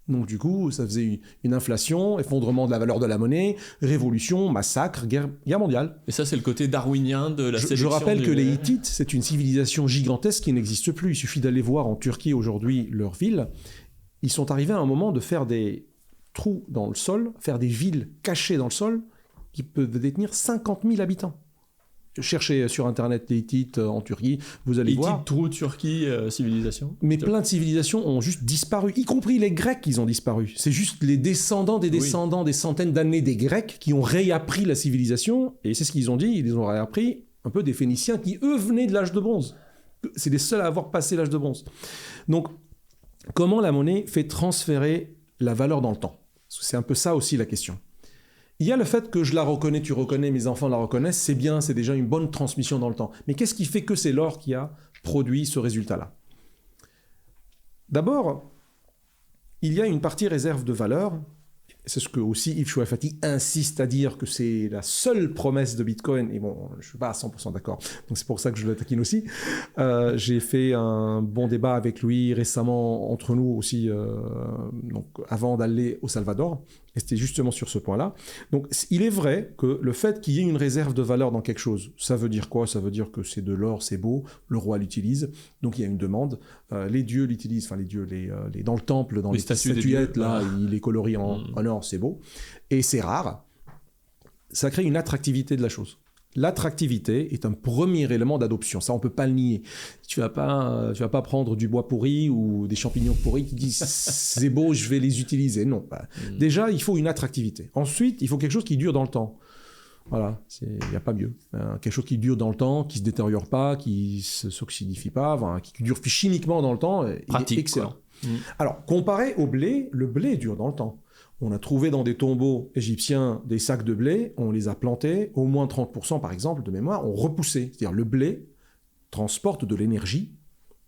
Donc du coup, ça faisait une inflation, effondrement de la valeur de la monnaie, révolution, massacre, guerre mondiale. Et ça, c'est le côté darwinien de la sélection. Je rappelle que les Hittites, c'est une civilisation gigantesque qui n'existe plus. Il suffit d'aller voir en Turquie aujourd'hui leur ville. Ils sont arrivés à un moment de faire des trous dans le sol, faire des villes cachées dans le sol qui peuvent détenir 50 000 habitants. Cherchez sur Internet les Hittites en Turquie, vous allez voir. Hittites, trou, Turquie, civilisation. Mais plein de civilisations ont juste disparu, y compris les Grecs, ils ont disparu. C'est juste les descendants des descendants des centaines d'années des Grecs qui ont réappris la civilisation, et c'est ce qu'ils ont dit, ils ont réappris un peu des Phéniciens qui, eux, venaient de l'âge de bronze. C'est les seuls à avoir passé l'âge de bronze. Donc, comment la monnaie fait transférer la valeur dans le temps? C'est un peu ça aussi la question. Il y a le fait que je la reconnais, tu reconnais, mes enfants la reconnaissent, c'est bien, c'est déjà une bonne transmission dans le temps. Mais qu'est-ce qui fait que c'est l'or qui a produit ce résultat-là? D'abord, il y a une partie réserve de valeur. C'est ce que aussi Yves Chouafati insiste à dire que c'est la seule promesse de Bitcoin. Et bon, je ne suis pas à 100% d'accord, donc c'est pour ça que je le taquine aussi. J'ai fait un bon débat avec lui récemment, entre nous aussi, donc avant d'aller au Salvador. Et c'était justement sur ce point-là. Donc, il est vrai que le fait qu'il y ait une réserve de valeur dans quelque chose, ça veut dire quoi? Ça veut dire que c'est de l'or, c'est beau, le roi l'utilise, donc il y a une demande. Les dieux l'utilisent, enfin les dieux, dans le temple, dans les statuettes, là, il les colorie en or, c'est beau. Et c'est rare. Ça crée une attractivité de la chose. L'attractivité est un premier élément d'adoption. Ça, on ne peut pas le nier. Tu vas pas prendre du bois pourri ou des champignons pourris qui disent c'est beau, je vais les utiliser. Non. Déjà, il faut une attractivité. Ensuite, il faut quelque chose qui dure dans le temps. Voilà, il n'y a pas mieux. Quelque chose qui dure dans le temps, qui ne se détériore pas, qui ne s'oxydifie pas, qui dure chimiquement dans le temps. Pratique, il est excellent. Alors, comparé au blé, le blé dure dans le temps. On a trouvé dans des tombeaux égyptiens des sacs de blé, on les a plantés, au moins 30% par exemple de mémoire, ont repoussé. C'est-à-dire le blé transporte de l'énergie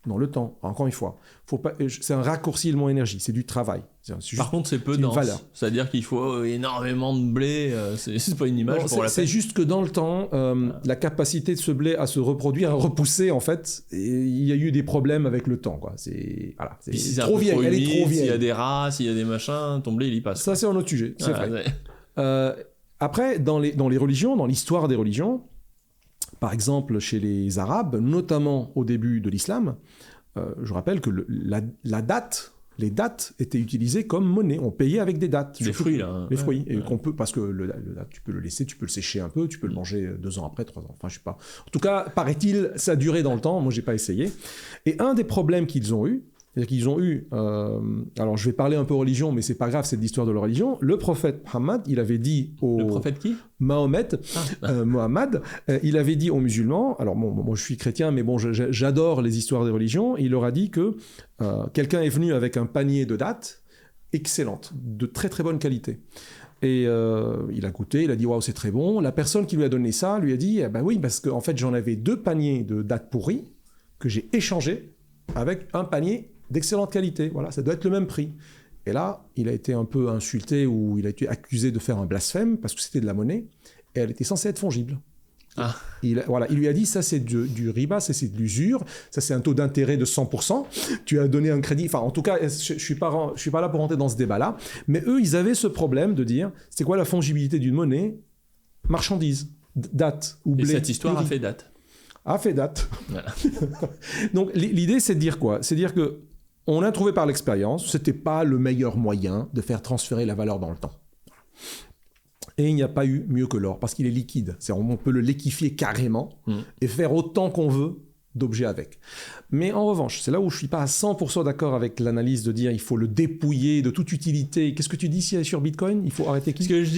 dans le temps. Encore une fois, c'est un raccourcissement énergie, c'est du travail. Par contre, c'est peu dense. C'est-à-dire qu'il faut énormément de blé, c'est pas une image pour la peine. C'est juste que dans le temps, la capacité de ce blé à se reproduire, à repousser en fait, il y a eu des problèmes avec le temps. Quoi. C'est trop vieille, elle est trop vieille. S'il y a des rats, s'il y a des machins, ton blé il y passe. Ça c'est un autre sujet, c'est vrai. Après, dans les religions, dans l'histoire des religions, par exemple chez les Arabes, notamment au début de l'islam, je rappelle que les dates étaient utilisées comme monnaie. On payait avec des dates. Les fruits, là. Les fruits. Et qu'on peut, parce que le date, tu peux le laisser, tu peux le sécher un peu, tu peux le manger 2 ans après, 3 ans. Enfin, je sais pas. En tout cas, paraît-il, ça a duré dans le temps. Moi, j'ai pas essayé. Et un des problèmes qu'ils ont eu, c'est-à-dire qu'ils ont eu... alors, je vais parler un peu religion, mais c'est pas grave, c'est de l'histoire de la religion. Le prophète Mohammed, il avait dit aux... Le prophète qui? Mohammed, il avait dit aux musulmans, alors bon, moi je suis chrétien, mais bon, j'adore les histoires des religions, il leur a dit que quelqu'un est venu avec un panier de dattes excellentes, de très très bonne qualité. Et il a goûté, il a dit « Waouh, c'est très bon ». La personne qui lui a donné ça lui a dit « oui, parce qu'en fait, j'en avais 2 paniers de dattes pourries que j'ai échangés avec un panier d'excellente qualité. Voilà, ça doit être le même prix ». Et là, il a été un peu insulté ou il a été accusé de faire un blasphème parce que c'était de la monnaie et elle était censée être fongible. Ah. Il lui a dit ça c'est du riba, ça c'est de l'usure, ça c'est un taux d'intérêt de 100%, tu as donné un crédit, enfin en tout cas je suis pas là pour rentrer dans ce débat là, mais eux ils avaient ce problème de dire c'est quoi la fongibilité d'une monnaie, marchandise, date ou blé. Et cette histoire a fait date. A fait date. Voilà. Donc l'idée c'est de dire quoi? C'est de dire que on a trouvé par l'expérience, c'était pas le meilleur moyen de faire transférer la valeur dans le temps. Et il n'y a pas eu mieux que l'or, parce qu'il est liquide. On peut le liquéfier carrément et faire autant qu'on veut d'objets avec. Mais en revanche, c'est là où je ne suis pas à 100% d'accord avec l'analyse de dire il faut le dépouiller de toute utilité. Qu'est-ce que tu dis sur Bitcoin? Il faut arrêter qui? Ce que je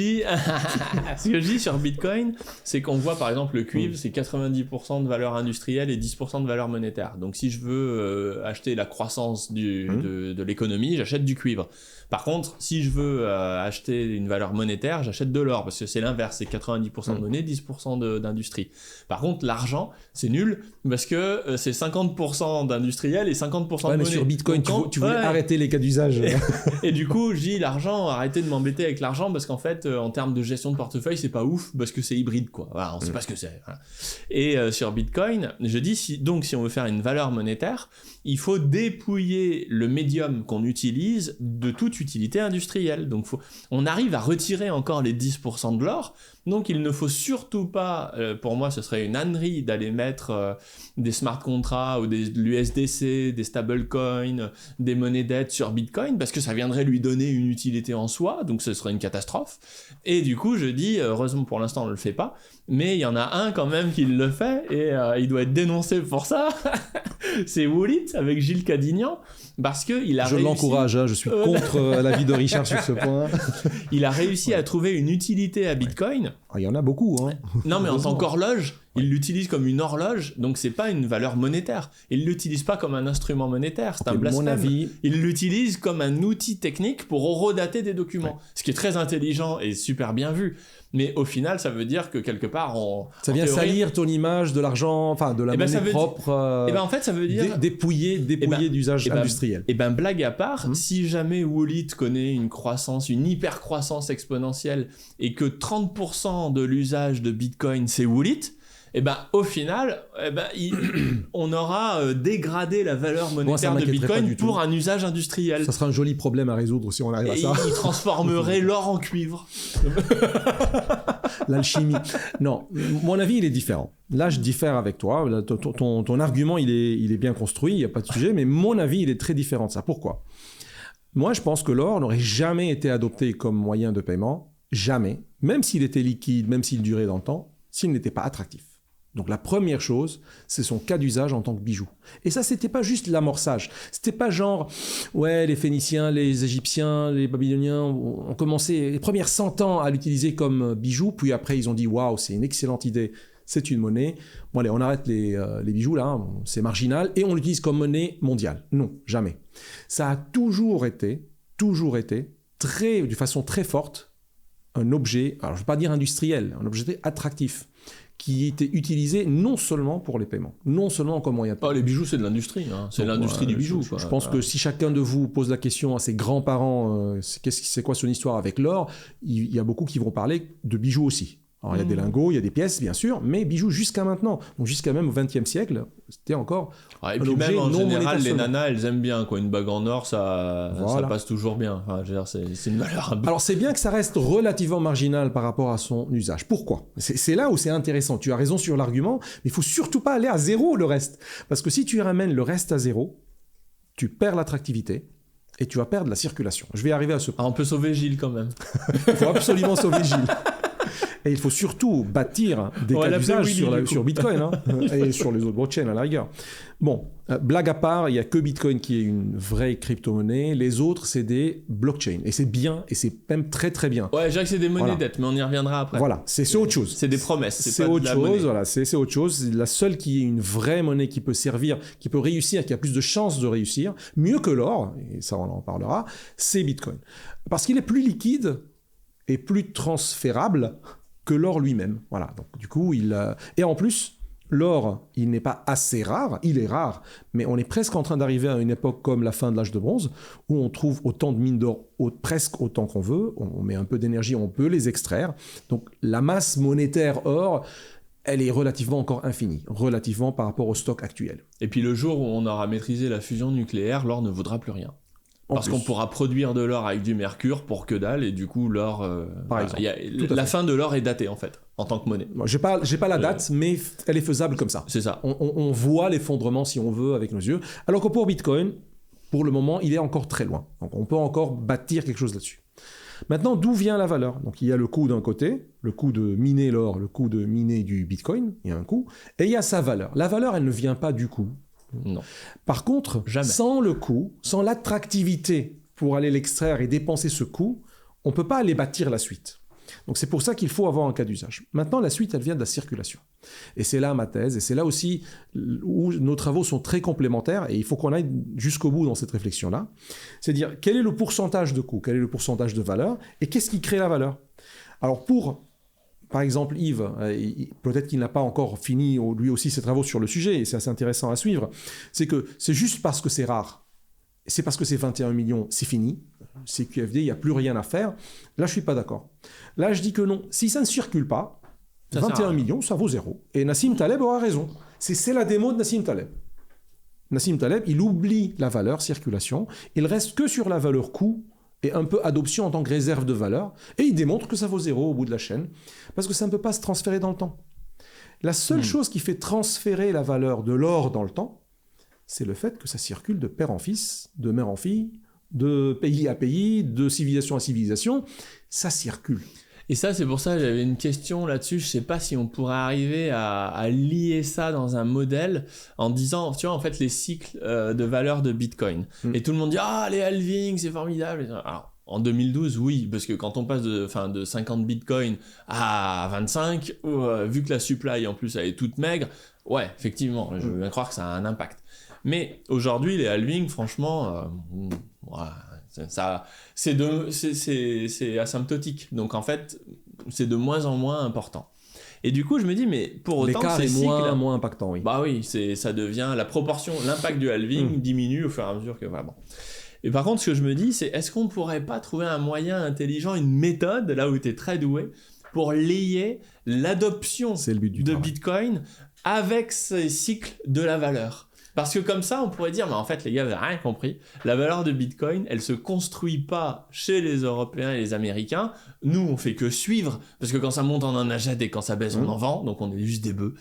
dis sur Bitcoin, c'est qu'on voit par exemple le cuivre, c'est 90% de valeur industrielle et 10% de valeur monétaire. Donc si je veux acheter la croissance de l'économie, j'achète du cuivre. Par contre, si je veux acheter une valeur monétaire, j'achète de l'or, parce que c'est l'inverse, c'est 90% de monnaie, 10% d'industrie. Par contre, l'argent, c'est nul, parce que c'est 50% d'industriel et 50% de monnaie. Mais sur Bitcoin, tu voulais arrêter les cas d'usage. Et du coup, je dis l'argent, arrêtez de m'embêter avec l'argent, parce qu'en fait, en termes de gestion de portefeuille, c'est pas ouf, parce que c'est hybride, quoi. Voilà, on sait pas ce que c'est. Voilà. Et sur Bitcoin, je dis, si on veut faire une valeur monétaire, il faut dépouiller le médium qu'on utilise de toute utilité industrielle. Donc on arrive à retirer encore les 10% de l'or, donc il ne faut surtout pas, pour moi ce serait une ânerie d'aller mettre des smart contracts ou de l'USDC, des stablecoins, des monnaies dettes sur Bitcoin, parce que ça viendrait lui donner une utilité en soi, donc ce serait une catastrophe. Et du coup je dis, heureusement pour l'instant on ne le fait pas, mais il y en a un quand même qui le fait, et il doit être dénoncé pour ça. C'est Woolit avec Gilles Cadignan, parce qu'il a réussi... Je l'encourage, je suis contre l'avis de Richard sur ce point. Il a réussi à trouver une utilité à Bitcoin. Il y en a beaucoup. Hein. Non, mais en tant qu'horloge, il l'utilise comme une horloge, donc c'est pas une valeur monétaire. Il l'utilise pas comme un instrument monétaire, c'est un blasphème. Mon avis... Il l'utilise comme un outil technique pour horodater des documents, ce qui est très intelligent et super bien vu. Mais au final, ça veut dire que quelque part, ça vient salir ton image de l'argent, enfin de la monnaie propre. En fait, ça veut dire dépouiller d'usage industriel. Blague à part, si jamais Woolit connaît une croissance, une hyper croissance exponentielle, et que 30% de l'usage de Bitcoin c'est Woolit, au final, on aura dégradé la valeur monétaire de Bitcoin pour un usage industriel. Ça sera un joli problème à résoudre si on arrive à ça. Et il transformerait l'or en cuivre. L'alchimie. Non, mon avis, il est différent. Là, je diffère avec toi. Là, ton argument, il est bien construit, il n'y a pas de sujet, mais mon avis, il est très différent de ça. Pourquoi? Moi, je pense que l'or n'aurait jamais été adopté comme moyen de paiement, jamais, même s'il était liquide, même s'il durait dans le temps, s'il n'était pas attractif. Donc la première chose, c'est son cas d'usage en tant que bijou. Et ça, c'était pas juste l'amorçage. C'était pas genre, ouais, les Phéniciens, les Égyptiens, les Babyloniens ont commencé les premières 100 ans à l'utiliser comme bijou, puis après ils ont dit, waouh, c'est une excellente idée, c'est une monnaie. Bon allez, on arrête les bijoux là, c'est marginal, et on l'utilise comme monnaie mondiale. Non, jamais. Ça a toujours été, de façon très forte, un objet, alors je ne veux pas dire industriel, un objet attractif, qui était utilisé non seulement pour les paiements, non seulement comme moyen de paiement. Les bijoux, c'est de l'industrie. Hein. C'est l'industrie du bijou. Je pense que si chacun de vous pose la question à ses grands-parents, c'est quoi son histoire avec l'or, il y a beaucoup qui vont parler de bijoux aussi. Alors, il y a des lingots, il y a des pièces, bien sûr, mais bijoux jusqu'à maintenant. Donc jusqu'à même au XXe siècle, c'était encore et puis même en général, les nanas, elles aiment bien. Une bague en or, ça passe toujours bien. Enfin, je veux dire, c'est une valeur un peu... Alors c'est bien que ça reste relativement marginal par rapport à son usage. Pourquoi ? C'est là où c'est intéressant. Tu as raison sur l'argument, mais il ne faut surtout pas aller à zéro le reste. Parce que si tu ramènes le reste à zéro, tu perds l'attractivité. Et tu vas perdre la circulation. Je vais arriver à ce point. On peut sauver Gilles quand même. Il faut absolument sauver Gilles. Et il faut surtout bâtir des cas d'usage sur Bitcoin et sur les autres blockchains à la rigueur. Bon, blague à part, il n'y a que Bitcoin qui est une vraie crypto-monnaie. Les autres, c'est des blockchains. Et c'est bien, et c'est même très très bien. Ouais, je dirais que c'est des monnaies dettes, mais on y reviendra après. Voilà, c'est autre chose. C'est des promesses. C'est autre chose, voilà, c'est autre chose. C'est la seule qui est une vraie monnaie qui peut servir, qui peut réussir, qui a plus de chances de réussir, mieux que l'or, et ça on en parlera, c'est Bitcoin. Parce qu'il est plus liquide est plus transférable que l'or lui-même. Voilà. Donc, du coup, et en plus, l'or, il n'est pas assez rare, il est rare, mais on est presque en train d'arriver à une époque comme la fin de l'âge de bronze, où on trouve autant de mines d'or, presque autant qu'on veut, on met un peu d'énergie, on peut les extraire. Donc, la masse monétaire or, elle est relativement encore infinie, relativement par rapport au stock actuel. Et puis le jour où on aura maîtrisé la fusion nucléaire, l'or ne vaudra plus rien. Parce qu'on pourra produire de l'or avec du mercure pour que dalle, et du coup l'or... Par exemple. La fin de l'or est datée en fait, en tant que monnaie. Bon, j'ai pas la date, mais elle est faisable comme ça. C'est ça. On voit l'effondrement si on veut avec nos yeux. Alors que pour Bitcoin, pour le moment, il est encore très loin. Donc on peut encore bâtir quelque chose là-dessus. Maintenant, d'où vient la valeur? Donc il y a le coût d'un côté, le coût de miner l'or, le coût de miner du Bitcoin, il y a un coût, et il y a sa valeur. La valeur, elle ne vient pas du coût. Non. Par contre, jamais. Sans le coût, sans l'attractivité pour aller l'extraire et dépenser ce coût, on ne peut pas aller bâtir la suite. Donc c'est pour ça qu'il faut avoir un cas d'usage. Maintenant, la suite, elle vient de la circulation. Et c'est là ma thèse, et c'est là aussi où nos travaux sont très complémentaires, et il faut qu'on aille jusqu'au bout dans cette réflexion-là. C'est-à-dire, quel est le pourcentage de coût, quel est le pourcentage de valeur, et qu'est-ce qui crée la valeur? Alors par exemple, Yves, peut-être qu'il n'a pas encore fini lui aussi ses travaux sur le sujet, et c'est assez intéressant à suivre, c'est que c'est juste parce que c'est rare, c'est parce que c'est 21 millions, c'est fini, c'est QFD, il n'y a plus rien à faire. Là, je ne suis pas d'accord. Là, je dis que non, si ça ne circule pas, 21 millions, ça vaut zéro. Et Nassim Taleb aura raison. C'est la démo de Nassim Taleb. Nassim Taleb, il oublie la valeur circulation, il reste que sur la valeur coût, et un peu adoption en tant que réserve de valeur, et il démontre que ça vaut zéro au bout de la chaîne, parce que ça ne peut pas se transférer dans le temps. La seule chose qui fait transférer la valeur de l'or dans le temps, c'est le fait que ça circule de père en fils, de mère en fille, de pays à pays, de civilisation à civilisation, ça circule. Et ça, c'est pour ça que j'avais une question là-dessus. Je sais pas si on pourrait arriver à lier ça dans un modèle en disant, tu vois, en fait, les cycles de valeur de Bitcoin. Et tout le monde dit, ah, les halvings, c'est formidable. Alors, en 2012, oui, parce que quand on passe de 50 Bitcoin à 25, vu que la supply, en plus, elle est toute maigre, ouais, effectivement, je veux bien croire que ça a un impact. Mais aujourd'hui, les halvings, franchement, c'est asymptotique. Donc en fait, c'est de moins en moins important. Et du coup, je me dis, mais pour autant, l'écart ces est cycles, moins impactant, oui. Bah oui, ça devient la proportion, l'impact du halving diminue au fur et à mesure que vraiment. Et par contre, ce que je me dis, c'est est-ce qu'on pourrait pas trouver un moyen intelligent, une méthode, là où tu es très doué, pour lier l'adoption de Bitcoin avec ces cycles de la valeur? Parce que comme ça, on pourrait dire, mais en fait, les gars, vous n'avez rien compris. La valeur de Bitcoin, elle se construit pas chez les Européens et les Américains. Nous, on fait que suivre. Parce que quand ça monte, on en achète et quand ça baisse, on en vend. Donc, on est juste des bœufs.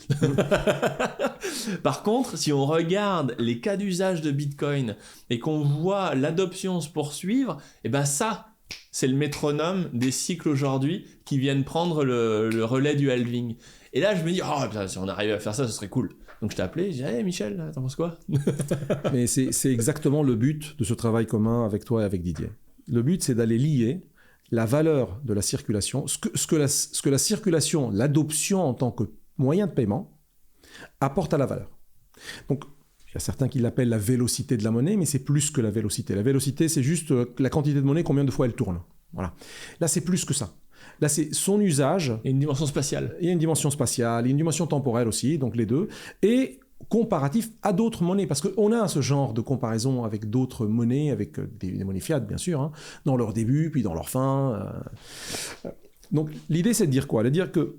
Par contre, si on regarde les cas d'usage de Bitcoin et qu'on voit l'adoption se poursuivre, et ben ça, c'est le métronome des cycles aujourd'hui qui viennent prendre le relais du halving. Et là, je me dis, oh, putain, si on arrivait à faire ça, ce serait cool. Donc je t'ai appelé, j'ai dit, hey, Michel, t'en penses quoi? Mais c'est exactement le but de ce travail commun avec toi et avec Didier. Le but, c'est d'aller lier la valeur de la circulation, ce que la circulation, l'adoption en tant que moyen de paiement, apporte à la valeur. Donc, il y a certains qui l'appellent la vélocité de la monnaie, mais c'est plus que la vélocité. La vélocité, c'est juste la quantité de monnaie, combien de fois elle tourne. Voilà. Là, c'est plus que ça. Là, c'est son usage. Il y a une dimension spatiale. Il y a une dimension spatiale, il y a une dimension temporelle aussi, donc les deux. Et comparatif à d'autres monnaies, parce qu'on a ce genre de comparaison avec d'autres monnaies, avec des monnaies fiat, bien sûr, hein, dans leur début, puis dans leur fin. Donc, l'idée, c'est de dire quoi? De dire que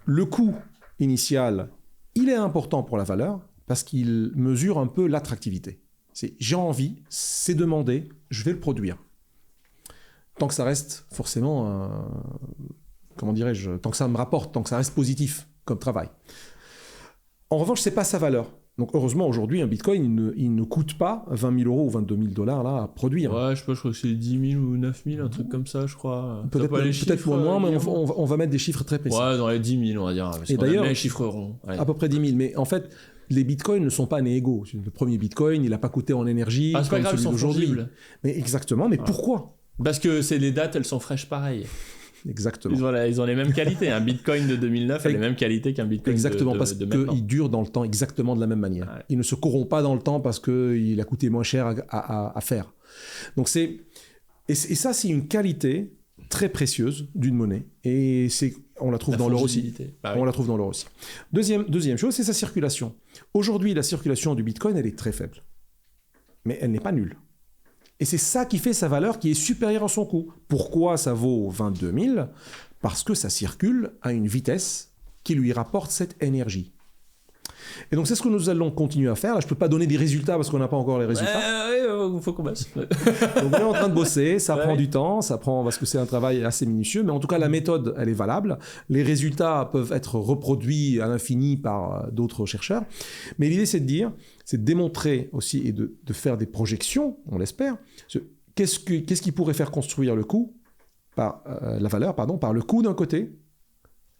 le coût initial, il est important pour la valeur, parce qu'il mesure un peu l'attractivité. C'est j'ai envie, c'est demandé, je vais le produire. Tant que ça reste forcément, comment dirais-je, tant que ça me rapporte, tant que ça reste positif comme travail. En revanche, c'est pas sa valeur. Donc heureusement, aujourd'hui, un Bitcoin, il ne coûte pas 20 000 euros ou 22 000 $ là, à produire. Ouais, je crois que c'est 10 000 ou 9 000, un truc comme ça, je crois. Peut-être moins, mais on va mettre des chiffres très précis. Ouais, dans les 10 000, on va dire. Parce et d'ailleurs, les chiffres ronds. À peu près 10 000. Mais en fait, les bitcoins ne sont pas nés égaux. Le premier bitcoin, il n'a pas coûté en énergie c'est comme pas grave, celui d'aujourd'hui. Mais exactement, mais pourquoi? Parce que les dates, elles sont fraîches pareil. Exactement. Ils ont les mêmes qualités. Un bitcoin de 2009 a les mêmes qualités qu'un bitcoin de maintenant. Parce qu'il dure dans le temps exactement de la même manière. Ouais. Il ne se corrompt pas dans le temps parce qu'il a coûté moins cher à faire. Donc et ça, c'est une qualité très précieuse d'une monnaie. Et on la trouve dans l'or aussi. Bah oui. On la trouve dans l'or aussi. Deuxième chose, c'est sa circulation. Aujourd'hui, la circulation du Bitcoin, elle est très faible. Mais elle n'est pas nulle. Et c'est ça qui fait sa valeur qui est supérieure à son coût. Pourquoi ça vaut 22 000 ? Parce que ça circule à une vitesse qui lui rapporte cette énergie. Et donc c'est ce que nous allons continuer à faire. Là, je ne peux pas donner des résultats parce qu'on n'a pas encore les résultats. Il faut qu'on bosse. Donc on est en train de bosser, ça prend du temps, parce que c'est un travail assez minutieux, mais en tout cas la méthode, elle est valable. Les résultats peuvent être reproduits à l'infini par d'autres chercheurs. Mais l'idée, c'est de démontrer aussi et de faire des projections, on l'espère. Qu'est-ce qui pourrait faire construire la valeur par le coût d'un côté,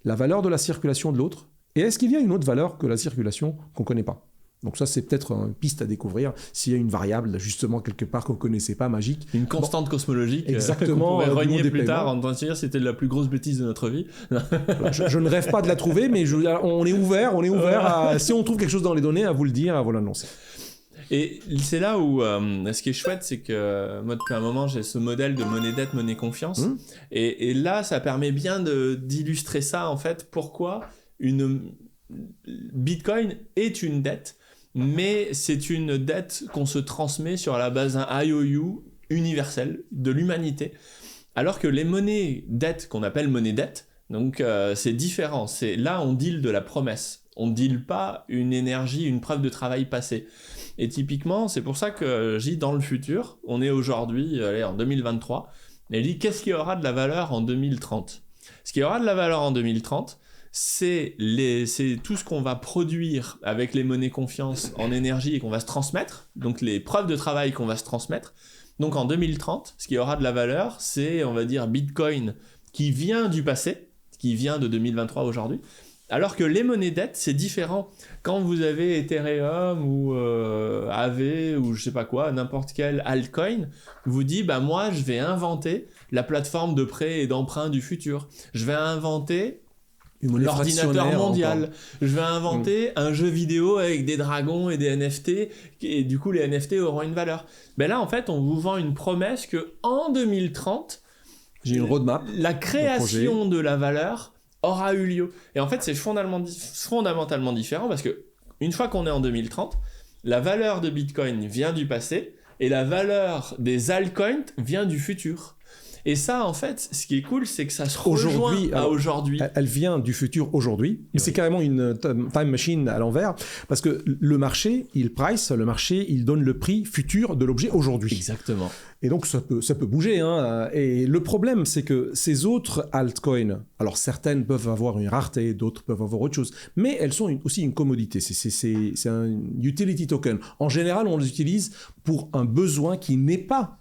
la valeur de la circulation de l'autre, et est-ce qu'il y a une autre valeur que la circulation qu'on ne connaît pas ? Donc ça, c'est peut-être une piste à découvrir s'il y a une variable, justement, quelque part qu'on ne connaissait pas, magique. Une constante cosmologique exactement, qu'on pourrait renier plus tard en train de se dire c'était la plus grosse bêtise de notre vie. je ne rêve pas de la trouver, mais on est ouvert si on trouve quelque chose dans les données, à vous le dire, à vous l'annoncer. Et c'est là où ce qui est chouette, c'est que moi depuis un moment j'ai ce modèle de monnaie dette, monnaie confiance, et là ça permet bien d'illustrer ça en fait, pourquoi une Bitcoin est une dette, mais c'est une dette qu'on se transmet sur la base d'un IOU universel de l'humanité, alors que les monnaies dettes qu'on appelle monnaie dette, donc c'est différent, là on deal de la promesse, on deal pas une énergie, une preuve de travail passée. Et typiquement, c'est pour ça que j'ai dans le futur, on est aujourd'hui en 2023, et dit qu'est-ce qui aura de la valeur en 2030 ? Ce qui aura de la valeur en 2030, c'est tout ce qu'on va produire avec les monnaies confiance en énergie et qu'on va se transmettre, donc les preuves de travail qu'on va se transmettre. Donc en 2030, ce qui aura de la valeur, c'est, on va dire, Bitcoin qui vient du passé, qui vient de 2023 aujourd'hui, alors que les monnaies dettes, c'est différent. Quand vous avez Ethereum ou Aave ou je sais pas quoi, n'importe quel altcoin, vous dit bah moi je vais inventer la plateforme de prêt et d'emprunt du futur. Je vais inventer l'ordinateur mondial. Encore. Je vais inventer un jeu vidéo avec des dragons et des NFT et du coup les NFT auront une valeur. Ben là en fait on vous vend une promesse que en 2030, j'ai une roadmap, la création de la valeur aura eu lieu. Et en fait, c'est fondamentalement différent parce que une fois qu'on est en 2030, la valeur de Bitcoin vient du passé et la valeur des altcoins vient du futur. Et ça, en fait, ce qui est cool, c'est que ça se rejoint à aujourd'hui. Elle vient du futur aujourd'hui. Oui. C'est carrément une time machine à l'envers. Parce que le marché, il donne le prix futur de l'objet aujourd'hui. Exactement. Et donc, ça peut bouger. Hein. Et le problème, c'est que ces autres altcoins, alors certaines peuvent avoir une rareté, d'autres peuvent avoir autre chose, mais elles sont aussi une commodité. C'est un utility token. En général, on les utilise pour un besoin qui n'est pas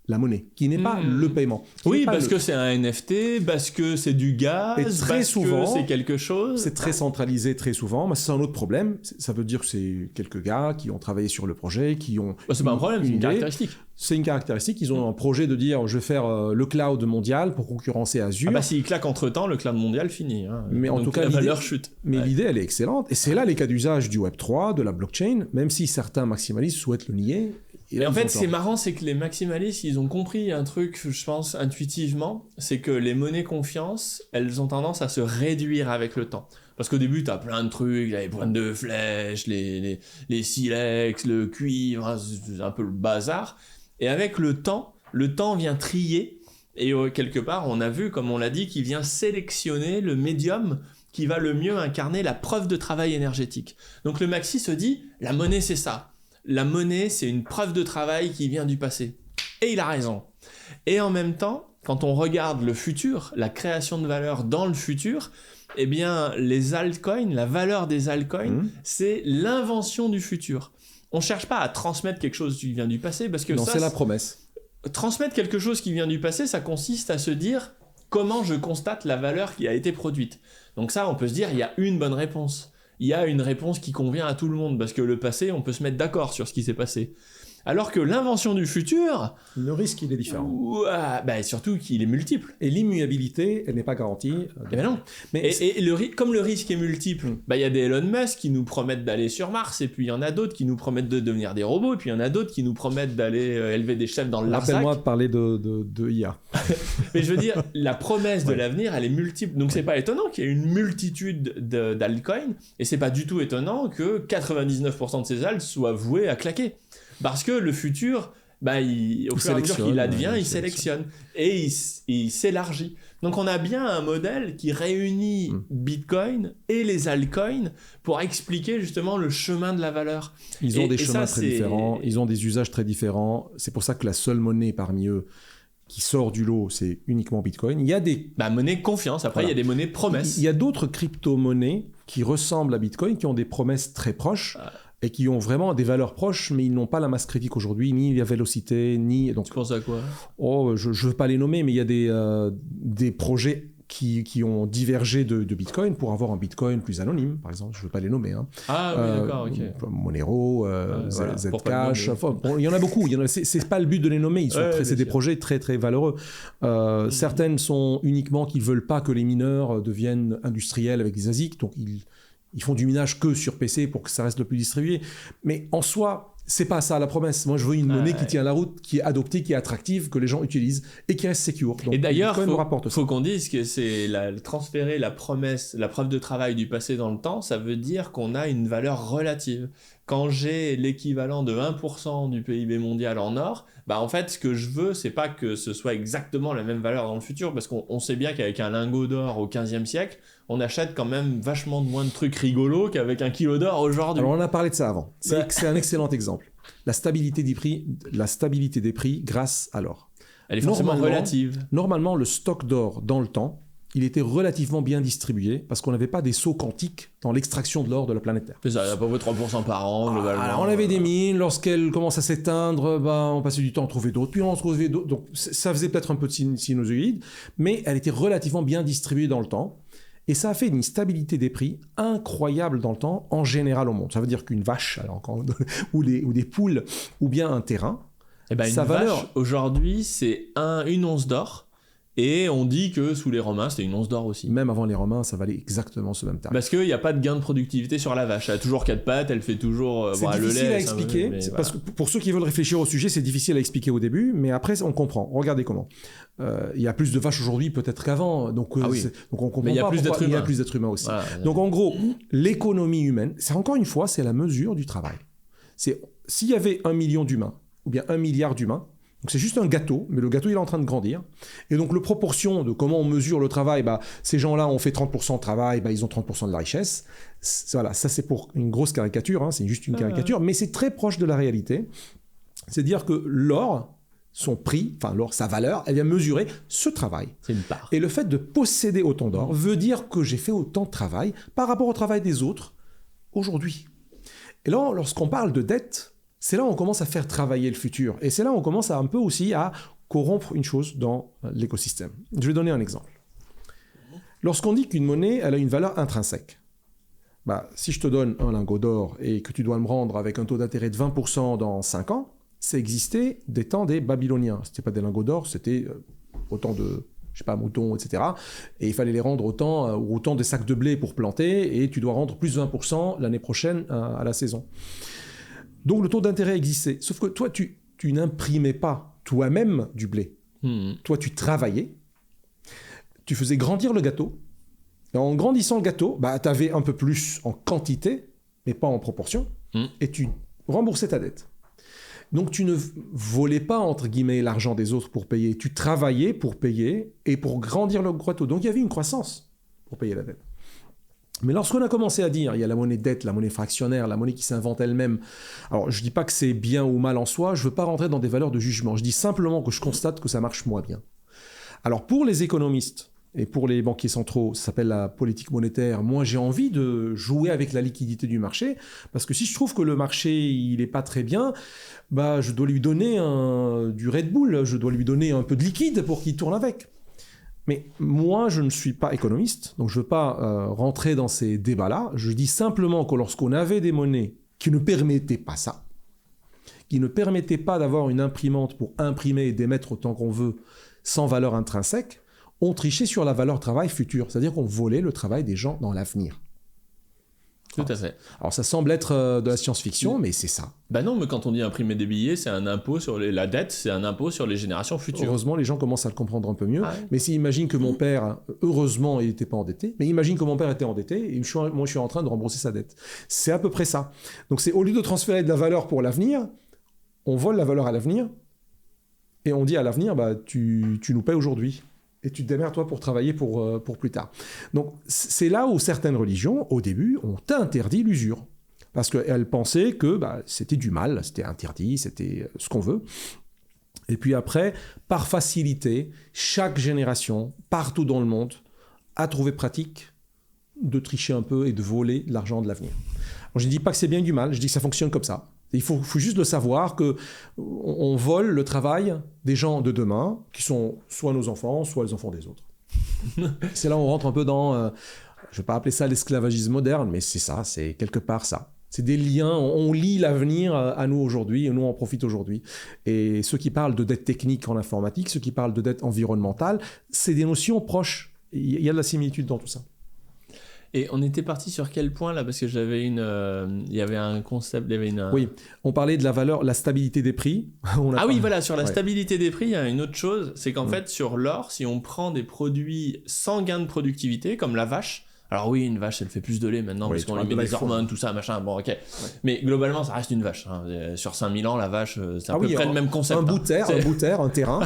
la monnaie, qui n'est pas le paiement. Oui, parce que c'est un NFT, parce que c'est du gaz, très souvent, que c'est quelque chose. C'est très centralisé très souvent, mais c'est un autre problème. Ça veut dire que c'est quelques gars qui ont travaillé sur le projet, qui ont... c'est pas un problème, c'est une caractéristique. C'est une caractéristique. Ils ont un projet de dire, je vais faire le cloud mondial pour concurrencer Azure. Ah bah s'il claque entre-temps, le cloud mondial finit. Hein. Mais en tout cas, la valeur chute. Mais l'idée, elle est excellente. Et c'est là les cas d'usage du Web3, de la blockchain, même si certains maximalistes souhaitent le nier. Et en fait, c'est marrant, c'est que les maximalistes, ils ont compris un truc, je pense, intuitivement, c'est que les monnaies confiance, elles ont tendance à se réduire avec le temps. Parce qu'au début, t'as plein de trucs, les pointes de flèche, les silex, le cuivre, c'est un peu le bazar. Et avec le temps vient trier, et quelque part, on a vu, comme on l'a dit, qu'il vient sélectionner le médium qui va le mieux incarner la preuve de travail énergétique. Donc le maxi se dit, la monnaie, c'est ça. La monnaie, c'est une preuve de travail qui vient du passé. Et il a raison. Et en même temps, quand on regarde le futur, la création de valeur dans le futur, eh bien, les altcoins, la valeur des altcoins, c'est l'invention du futur. On ne cherche pas à transmettre quelque chose qui vient du passé, parce que non, c'est la promesse. Transmettre quelque chose qui vient du passé, ça consiste à se dire comment je constate la valeur qui a été produite. Donc ça, on peut se dire, il y a une bonne réponse. Il y a une réponse qui convient à tout le monde, parce que le passé, on peut se mettre d'accord sur ce qui s'est passé. Alors que l'invention du futur, le risque, il est différent. Surtout qu'il est multiple. Et l'immuabilité, elle n'est pas garantie. Eh ben non. Comme le risque est multiple, il y a des Elon Musk qui nous promettent d'aller sur Mars, et puis il y en a d'autres qui nous promettent de devenir des robots, et puis il y en a d'autres qui nous promettent d'aller élever des chefs dans le Larzac. Rappelle-moi de parler de IA. Mais je veux dire, la promesse de l'avenir, elle est multiple. Donc c'est pas étonnant qu'il y ait une multitude d'altcoins, et c'est pas du tout étonnant que 99% de ces alts soient voués à claquer. Parce que le futur, au fur et à mesure qu'il advient, il sélectionne et il s'élargit. Donc on a bien un modèle qui réunit Bitcoin et les altcoins pour expliquer justement le chemin de la valeur. Ils ont des chemins très différents, ils ont des usages très différents. C'est pour ça que la seule monnaie parmi eux qui sort du lot, c'est uniquement Bitcoin. Il y a des... monnaie confiance, après il y a des monnaies promesses. Il y a d'autres crypto-monnaies qui ressemblent à Bitcoin, qui ont des promesses très proches. Et qui ont vraiment des valeurs proches, mais ils n'ont pas la masse critique aujourd'hui, ni la vélocité, ni... Donc, tu penses à quoi ? Je ne veux pas les nommer, mais il y a des projets qui ont divergé de Bitcoin pour avoir un Bitcoin plus anonyme, par exemple. Je ne veux pas les nommer. Hein. Oui, d'accord, ok. Monero, Zcash, il y en a beaucoup. Ce n'est pas le but de les nommer. C'est des projets très, très valeureux. Certaines sont uniquement qu'ils ne veulent pas que les mineurs deviennent industriels avec des ASIC, donc ils font du minage que sur PC pour que ça reste le plus distribué. Mais en soi, c'est pas ça la promesse. Moi, je veux une monnaie qui tient la route, qui est adoptée, qui est attractive, que les gens utilisent et qui reste secure. Donc, et d'ailleurs, il faut qu'on dise que c'est transférer la promesse, la preuve de travail du passé dans le temps, ça veut dire qu'on a une valeur relative. Quand j'ai l'équivalent de 1% du PIB mondial en or, en fait, ce que je veux, c'est pas que ce soit exactement la même valeur dans le futur, parce qu'on sait bien qu'avec un lingot d'or au 15e siècle, on achète quand même vachement moins de trucs rigolos qu'avec un kilo d'or aujourd'hui. Alors, on a parlé de ça avant. C'est un excellent exemple. La stabilité des prix grâce à l'or. Elle est forcément relative. Normalement, le stock d'or dans le temps, il était relativement bien distribué parce qu'on n'avait pas des sauts quantiques dans l'extraction de l'or de la planète Terre. C'est ça, il y a à peu près 3% par an, globalement. Alors, on avait des mines, lorsqu'elles commencent à s'éteindre, on passait du temps à trouver d'autres, puis on en trouvait d'autres. Donc, ça faisait peut-être un peu de sinusoïde, mais elle était relativement bien distribuée dans le temps. Et ça a fait une stabilité des prix incroyable dans le temps, en général au monde. Ça veut dire qu'une vache, ou des poules, ou bien un terrain, sa valeur aujourd'hui, c'est une once d'or. Et on dit que sous les Romains, c'était une once d'or aussi. Même avant les Romains, ça valait exactement ce même tarif. Parce qu'il n'y a pas de gain de productivité sur la vache. Elle a toujours 4 pattes, elle fait toujours... c'est difficile à expliquer. Parce que pour ceux qui veulent réfléchir au sujet, c'est difficile à expliquer au début, mais après, on comprend. Regardez comment. Il y a plus de vaches aujourd'hui peut-être qu'avant. Donc on comprend mais il y a plus d'êtres humains. Il y a plus d'êtres humains aussi. Voilà. Donc en gros, l'économie humaine, c'est encore une fois, c'est la mesure du travail. S'il y avait 1 million d'humains, ou bien 1 milliard d'humains, donc c'est juste un gâteau, mais le gâteau il est en train de grandir. Et donc la proportion de comment on mesure le travail, ces gens-là ont fait 30% de travail, ils ont 30% de la richesse. Voilà, ça c'est pour une grosse caricature, hein, c'est juste une caricature, mais c'est très proche de la réalité. C'est-à-dire que l'or, son prix, l'or, sa valeur, elle vient mesurer ce travail. C'est une part. Et le fait de posséder autant d'or veut dire que j'ai fait autant de travail par rapport au travail des autres aujourd'hui. Et là, lorsqu'on parle de dette, c'est là où on commence à faire travailler le futur. Et c'est là où on commence un peu aussi à corrompre une chose dans l'écosystème. Je vais donner un exemple. Lorsqu'on dit qu'une monnaie, elle a une valeur intrinsèque, si je te donne un lingot d'or et que tu dois me rendre avec un taux d'intérêt de 20% dans 5 ans, ça existait des temps des Babyloniens. Ce n'était pas des lingots d'or, c'était autant de... moutons, etc. Et il fallait les rendre autant de sacs de blé pour planter, et tu dois rendre plus de 20% l'année prochaine à la saison. Donc le taux d'intérêt existait. Sauf que toi, tu n'imprimais pas toi-même du blé. Toi, tu travaillais, tu faisais grandir le gâteau, et en grandissant le gâteau, tu avais un peu plus en quantité, mais pas en proportion, et tu remboursais ta dette. Donc tu ne volais pas, entre guillemets, l'argent des autres pour payer. Tu travaillais pour payer et pour grandir le gâteau. Donc il y avait une croissance pour payer la dette. Mais lorsqu'on a commencé à dire, il y a la monnaie dette, la monnaie fractionnaire, la monnaie qui s'invente elle-même. Alors je ne dis pas que c'est bien ou mal en soi, je ne veux pas rentrer dans des valeurs de jugement. Je dis simplement que je constate que ça marche moins bien. Alors pour les économistes et pour les banquiers centraux, ça s'appelle la politique monétaire. Moi, j'ai envie de jouer avec la liquidité du marché, parce que si je trouve que le marché, il n'est pas très bien, je dois lui donner du Red Bull, je dois lui donner un peu de liquide pour qu'il tourne avec. Mais moi, je ne suis pas économiste, donc je ne veux pas rentrer dans ces débats-là. Je dis simplement que lorsqu'on avait des monnaies qui ne permettaient pas ça, qui ne permettaient pas d'avoir une imprimante pour imprimer et d'émettre autant qu'on veut sans valeur intrinsèque, ont triché sur la valeur travail future. C'est-à-dire qu'on volait le travail des gens dans l'avenir. Tout à fait. Alors ça semble être de la science-fiction, mais c'est ça. Bah non, mais quand on dit imprimer des billets, c'est un impôt sur la dette, c'est un impôt sur les générations futures. Heureusement, les gens commencent à le comprendre un peu mieux. Mais si imagine que mon père, heureusement, il n'était pas endetté, mais imagine que mon père était endetté et moi je suis en train de rembourser sa dette. C'est à peu près ça. Donc c'est au lieu de transférer de la valeur pour l'avenir, on vole la valeur à l'avenir et on dit à l'avenir, bah, tu nous paies aujourd'hui. Et tu te démerdes, toi, pour travailler pour plus tard. Donc, c'est là où certaines religions, au début, ont interdit l'usure. Parce qu'elles pensaient que c'était du mal, c'était interdit, c'était ce qu'on veut. Et puis après, par facilité, chaque génération, partout dans le monde, a trouvé pratique de tricher un peu et de voler l'argent de l'avenir. Alors, je ne dis pas que c'est bien du mal, je dis que ça fonctionne comme ça. Il faut juste le savoir qu'on vole le travail des gens de demain, qui sont soit nos enfants, soit les enfants des autres. C'est là où on rentre un peu dans, je ne vais pas appeler ça l'esclavagisme moderne, mais c'est ça, c'est quelque part ça. C'est des liens, on lie l'avenir à nous aujourd'hui, et nous en profite aujourd'hui. Et ceux qui parlent de dette technique en informatique, ceux qui parlent de dette environnementale, c'est des notions proches. Il y a de la similitude dans tout ça. Et on était parti sur quel point là? Parce que j'avais il y avait un concept, il y avait Oui, on parlait de la valeur, la stabilité des prix. Oui, voilà, sur la stabilité des prix, il y a une autre chose, c'est qu'en fait, sur l'or, si on prend des produits sans gain de productivité, comme la vache, alors oui, une vache, elle fait plus de lait maintenant, parce qu'on lui met des hormones, tout ça, machin, bon, ok. Ouais. Mais globalement, ça reste une vache. Hein. Sur 5000 ans, la vache, c'est à peu près le même concept. Un bout de terre, un terrain,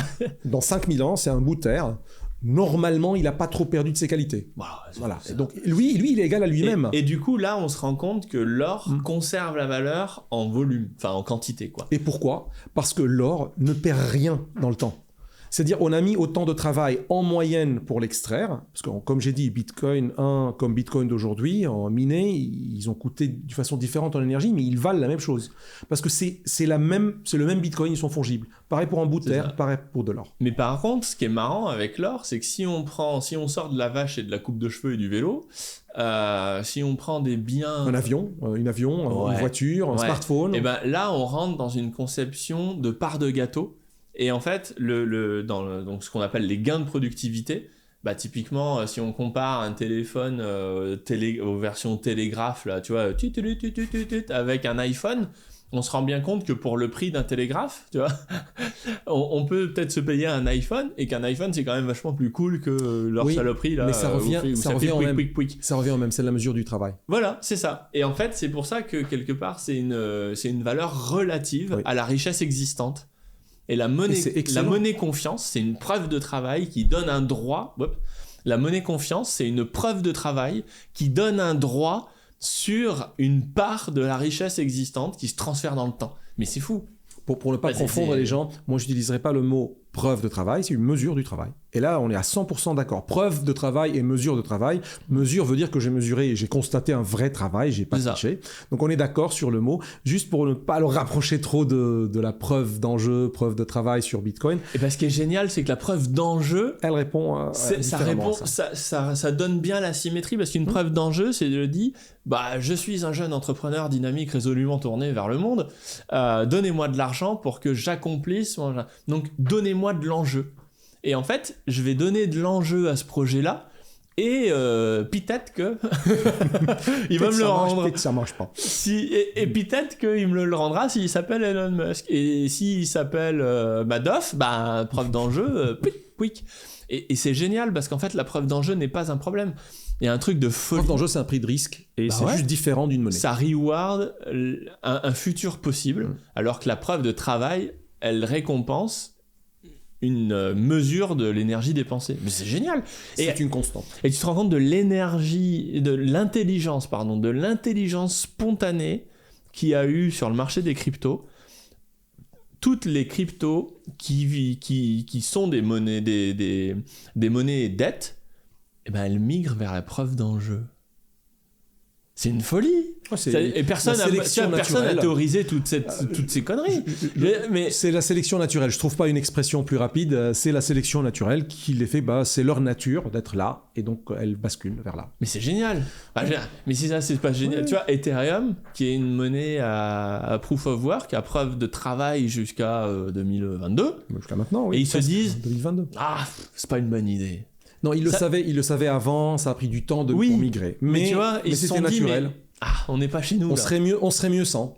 dans 5000 ans, c'est un bout de terre. Normalement, il n'a pas trop perdu de ses qualités. Voilà. Et donc, lui, il est égal à lui-même. Et du coup, là, on se rend compte que l'or conserve la valeur en volume, enfin en quantité, quoi. Et pourquoi ? Parce que l'or ne perd rien dans le temps. C'est-à-dire, on a mis autant de travail en moyenne pour l'extraire, parce que, comme j'ai dit, Bitcoin 1 comme Bitcoin d'aujourd'hui, en miné, ils ont coûté de façon différente en énergie, mais ils valent la même chose. Parce que c'est le même Bitcoin, ils sont fongibles. Pareil pour un bout de terre, pareil pour de l'or. Mais par contre, ce qui est marrant avec l'or, c'est que si on sort de la vache et de la coupe de cheveux et du vélo, si on prend des biens... Un avion, une voiture, un smartphone... Et ben là, on rentre dans une conception de part de gâteau. Et en fait, donc ce qu'on appelle les gains de productivité, typiquement, si on compare un téléphone aux versions télégraphe, là, tu vois, avec un iPhone, on se rend bien compte que pour le prix d'un télégraphe, tu vois, on peut peut-être se payer un iPhone, et qu'un iPhone, c'est quand même vachement plus cool que leur saloperie, là. Mais ça revient au même, c'est la mesure du travail. Voilà, c'est ça. Et en fait, c'est pour ça que, quelque part, c'est une valeur relative à la richesse existante. Et la monnaie confiance, c'est une preuve de travail qui donne un droit. La monnaie confiance, c'est une preuve de travail qui donne un droit sur une part de la richesse existante qui se transfère dans le temps. Mais c'est fou. Pour ne pas confondre les gens, moi je n'utiliserai pas le mot preuve de travail, c'est une mesure du travail. Et là, on est à 100% d'accord. Preuve de travail et mesure de travail. Mesure veut dire que j'ai mesuré et j'ai constaté un vrai travail, j'ai pas triché. Donc on est d'accord sur le mot, juste pour ne pas le rapprocher trop de la preuve d'enjeu, preuve de travail sur Bitcoin. Et ce qui est génial, c'est que la preuve d'enjeu, elle répond ça donne bien la symétrie, parce qu'une preuve d'enjeu, c'est de dire, je suis un jeune entrepreneur dynamique résolument tourné vers le monde, donnez-moi de l'argent pour que j'accomplisse donc donnez-moi de l'enjeu. Et en fait, je vais donner de l'enjeu à ce projet-là, et peut-être que il va me le rendre. Peut-être que ça marche pas. Et peut-être qu'il me le rendra s'il s'appelle Elon Musk. Et s'il s'appelle Madoff, preuve d'enjeu, quick. Et c'est génial, parce qu'en fait, la preuve d'enjeu n'est pas un problème. Il y a un truc de folie. La preuve d'enjeu, c'est un prix de risque, et c'est juste différent d'une monnaie. Ça reward un futur possible, alors que la preuve de travail, elle récompense une mesure de l'énergie dépensée. Mais c'est génial. C'est une constante. Et tu te rends compte de l'intelligence spontanée qu'il y a eu sur le marché des cryptos. Toutes les cryptos qui sont des monnaies, des monnaies dettes, elles migrent vers la preuve d'enjeu. C'est une folie. Et personne n'a théorisé toutes ces conneries. Mais c'est la sélection naturelle. Je trouve pas une expression plus rapide. C'est la sélection naturelle qui les fait. C'est leur nature d'être là, et donc elles basculent vers là. Mais c'est génial. Mais si ça, c'est pas génial. Ouais. Tu vois, Ethereum, qui est une monnaie à proof of work, à preuve de travail jusqu'à 2022. Jusqu'à maintenant, oui. Et ils se disent, 2022. C'est pas une bonne idée. Non, ils le savaient avant. Ça a pris du temps pour migrer. Mais tu vois, ils c'était naturel. On n'est pas chez nous. On serait mieux sans.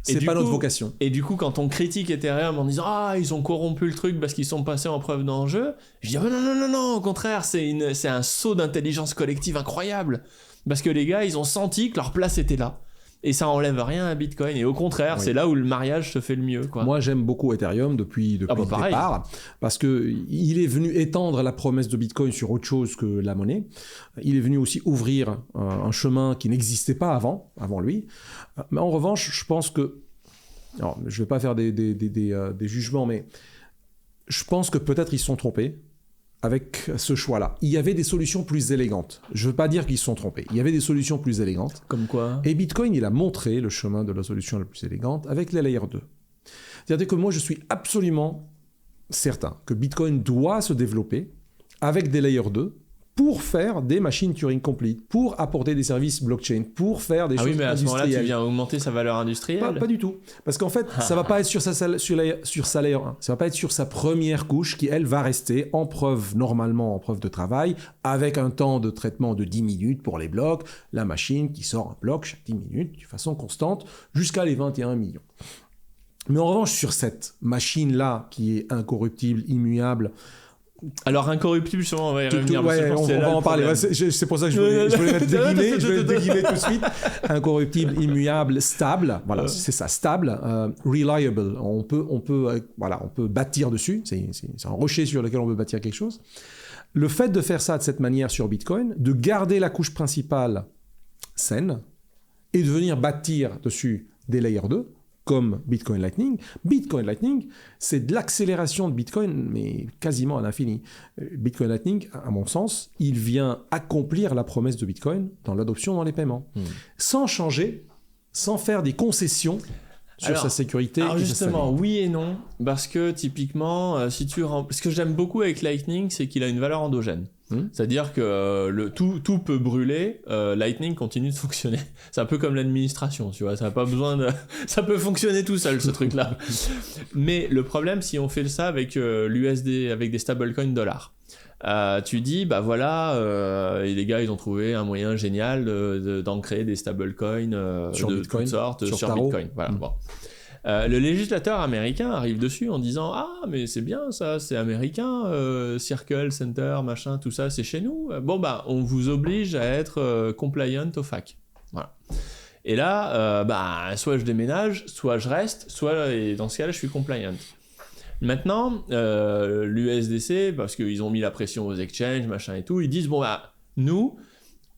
C'est pas notre vocation. Et du coup, quand on critique Ethereum en disant ils ont corrompu le truc parce qu'ils sont passés en preuve d'enjeu, je dis non, au contraire, c'est un saut d'intelligence collective incroyable. Parce que les gars, ils ont senti que leur place était là. Et ça enlève rien à Bitcoin. Et au contraire, c'est là où le mariage se fait le mieux, quoi. Moi, j'aime beaucoup Ethereum depuis le départ, parce qu'il est venu étendre la promesse de Bitcoin sur autre chose que la monnaie. Il est venu aussi ouvrir un chemin qui n'existait pas avant lui. Mais en revanche, je pense que... Alors, je ne vais pas faire des jugements, mais je pense que peut-être ils se sont trompés avec ce choix-là. Il y avait des solutions plus élégantes. Je ne veux pas dire qu'ils se sont trompés. Il y avait des solutions plus élégantes. Comme quoi ? Et Bitcoin, il a montré le chemin de la solution la plus élégante avec les Layer 2. C'est-à-dire que moi, je suis absolument certain que Bitcoin doit se développer avec des Layer 2 pour faire des machines Turing complete, pour apporter des services blockchain, pour faire des choses industrielles. Ah oui, mais à ce moment-là, tu viens augmenter sa valeur industrielle. Pas du tout. Parce qu'en fait, ça ne va pas être sur sa Layer 1. Ça ne va pas être sur sa première couche qui, elle, va rester normalement en preuve de travail, avec un temps de traitement de 10 minutes pour les blocs, la machine qui sort un bloc chaque 10 minutes de façon constante, jusqu'à les 21 millions. Mais en revanche, sur cette machine-là, qui est incorruptible, immuable, alors incorruptible, sûrement on va y revenir. On va en parler. C'est pour ça que je voulais mettre des guillemets tout de suite. Incorruptible, immuable, stable. Voilà, c'est ça, stable, reliable. On peut bâtir dessus. C'est un rocher sur lequel on peut bâtir quelque chose. Le fait de faire ça de cette manière sur Bitcoin, de garder la couche principale saine et de venir bâtir dessus des layers 2, comme Bitcoin Lightning. Bitcoin Lightning, c'est de l'accélération de Bitcoin, mais quasiment à l'infini. Bitcoin Lightning, à mon sens, il vient accomplir la promesse de Bitcoin dans l'adoption dans les paiements. Sans changer, sans faire des concessions sur sa sécurité. Alors justement, oui et non, parce que typiquement, ce que j'aime beaucoup avec Lightning, c'est qu'il a une valeur endogène. C'est-à-dire que tout peut brûler, Lightning continue de fonctionner. C'est un peu comme l'administration, tu vois, ça n'a pas besoin de... ça peut fonctionner tout seul, ce truc-là. Mais le problème, si on fait ça avec l'USD, avec des stablecoins dollars, tu dis, et les gars, ils ont trouvé un moyen génial d'ancrer des stablecoins de toutes sortes sur Bitcoin. Voilà, bon. Le législateur américain arrive dessus en disant mais c'est bien ça, c'est américain, Circle, Center, machin, tout ça, c'est chez nous. On vous oblige à être compliant au FAQ. Voilà. Et là, soit je déménage, soit je reste, et dans ce cas-là, je suis compliant. Maintenant, l'USDC, parce qu'ils ont mis la pression aux exchanges, machin et tout, ils disent nous,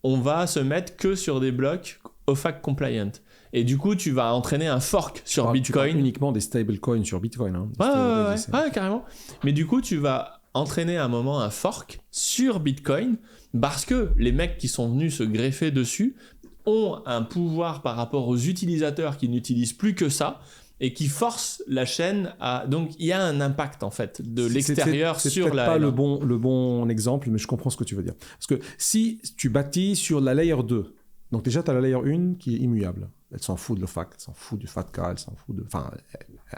on va se mettre que sur des blocs OFAC compliant. Et du coup, tu vas entraîner un fork sur Bitcoin. Tu parles uniquement des stablecoins sur Bitcoin. Ouais, carrément. Mais du coup, tu vas entraîner à un moment un fork sur Bitcoin parce que les mecs qui sont venus se greffer dessus ont un pouvoir par rapport aux utilisateurs qui n'utilisent plus que ça et qui forcent la chaîne à... Donc, il y a un impact, en fait, de l'extérieur sur la... C'est peut-être pas le bon exemple, mais je comprends ce que tu veux dire. Parce que si tu bâtis sur la layer 2, donc déjà, tu as la layer 1 qui est immuable. Elle s'en fout de l'OFAC, elle s'en fout du FATCA, elle s'en fout de... Enfin,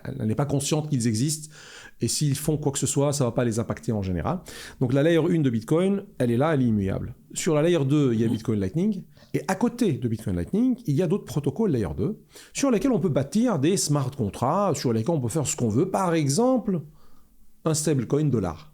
elle n'est pas consciente qu'ils existent. Et s'ils font quoi que ce soit, ça ne va pas les impacter en général. Donc la layer 1 de Bitcoin, elle est là, elle est immuable. Sur la layer 2, il y a Bitcoin Lightning. Et à côté de Bitcoin Lightning, il y a d'autres protocoles layer 2 sur lesquels on peut bâtir des smart contracts, sur lesquels on peut faire ce qu'on veut. Par exemple, un stablecoin dollar.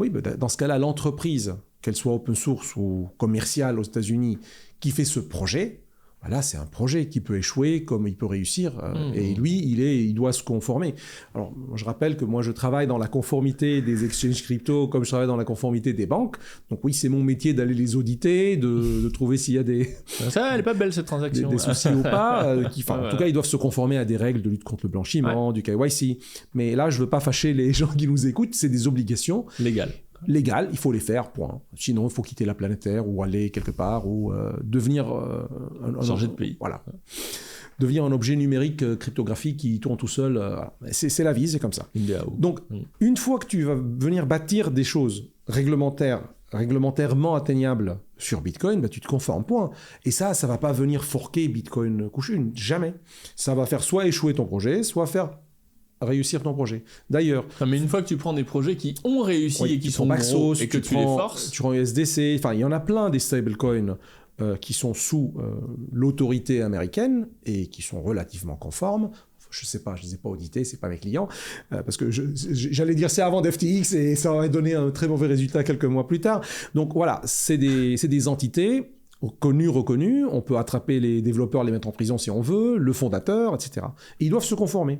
Oui, dans ce cas-là, l'entreprise, qu'elle soit open source ou commerciale aux États-Unis, qui fait ce projet... Voilà, c'est un projet qui peut échouer comme il peut réussir. Et lui, il doit se conformer. Alors, je rappelle que moi, je travaille dans la conformité des exchanges crypto comme je travaille dans la conformité des banques. Donc oui, c'est mon métier d'aller les auditer, de trouver s'il y a des... Ça, elle est pas belle, cette transaction. Des soucis ou pas. En tout cas, ils doivent se conformer à des règles de lutte contre le blanchiment, du KYC. Mais là, je veux pas fâcher les gens qui nous écoutent. C'est des obligations. Légales. légales, il faut les faire, point. Sinon, il faut quitter la planète Terre ou aller quelque part ou devenir... changer de pays. Voilà. Devenir un objet numérique cryptographique qui tourne tout seul. C'est la vie, c'est comme ça. Donc, une fois que tu vas venir bâtir des choses réglementairement atteignables sur Bitcoin, bah, tu te conformes, point. Et ça va pas venir forquer Bitcoin couche une, jamais. Ça va faire soit échouer ton projet, soit faire réussir ton projet. D'ailleurs... Mais une fois que tu prends des projets qui ont réussi et qui sont gros et que tu les forces... Tu prends USDC, enfin, il y en a plein des stablecoins qui sont sous l'autorité américaine et qui sont relativement conformes. Je sais pas, je les ai pas audités, c'est pas mes clients, parce que j'allais dire c'est avant d'FTX et ça aurait donné un très mauvais résultat quelques mois plus tard. Donc voilà, c'est des entités connues, reconnues, on peut attraper les développeurs, les mettre en prison si on veut, le fondateur, etc. Et ils doivent se conformer.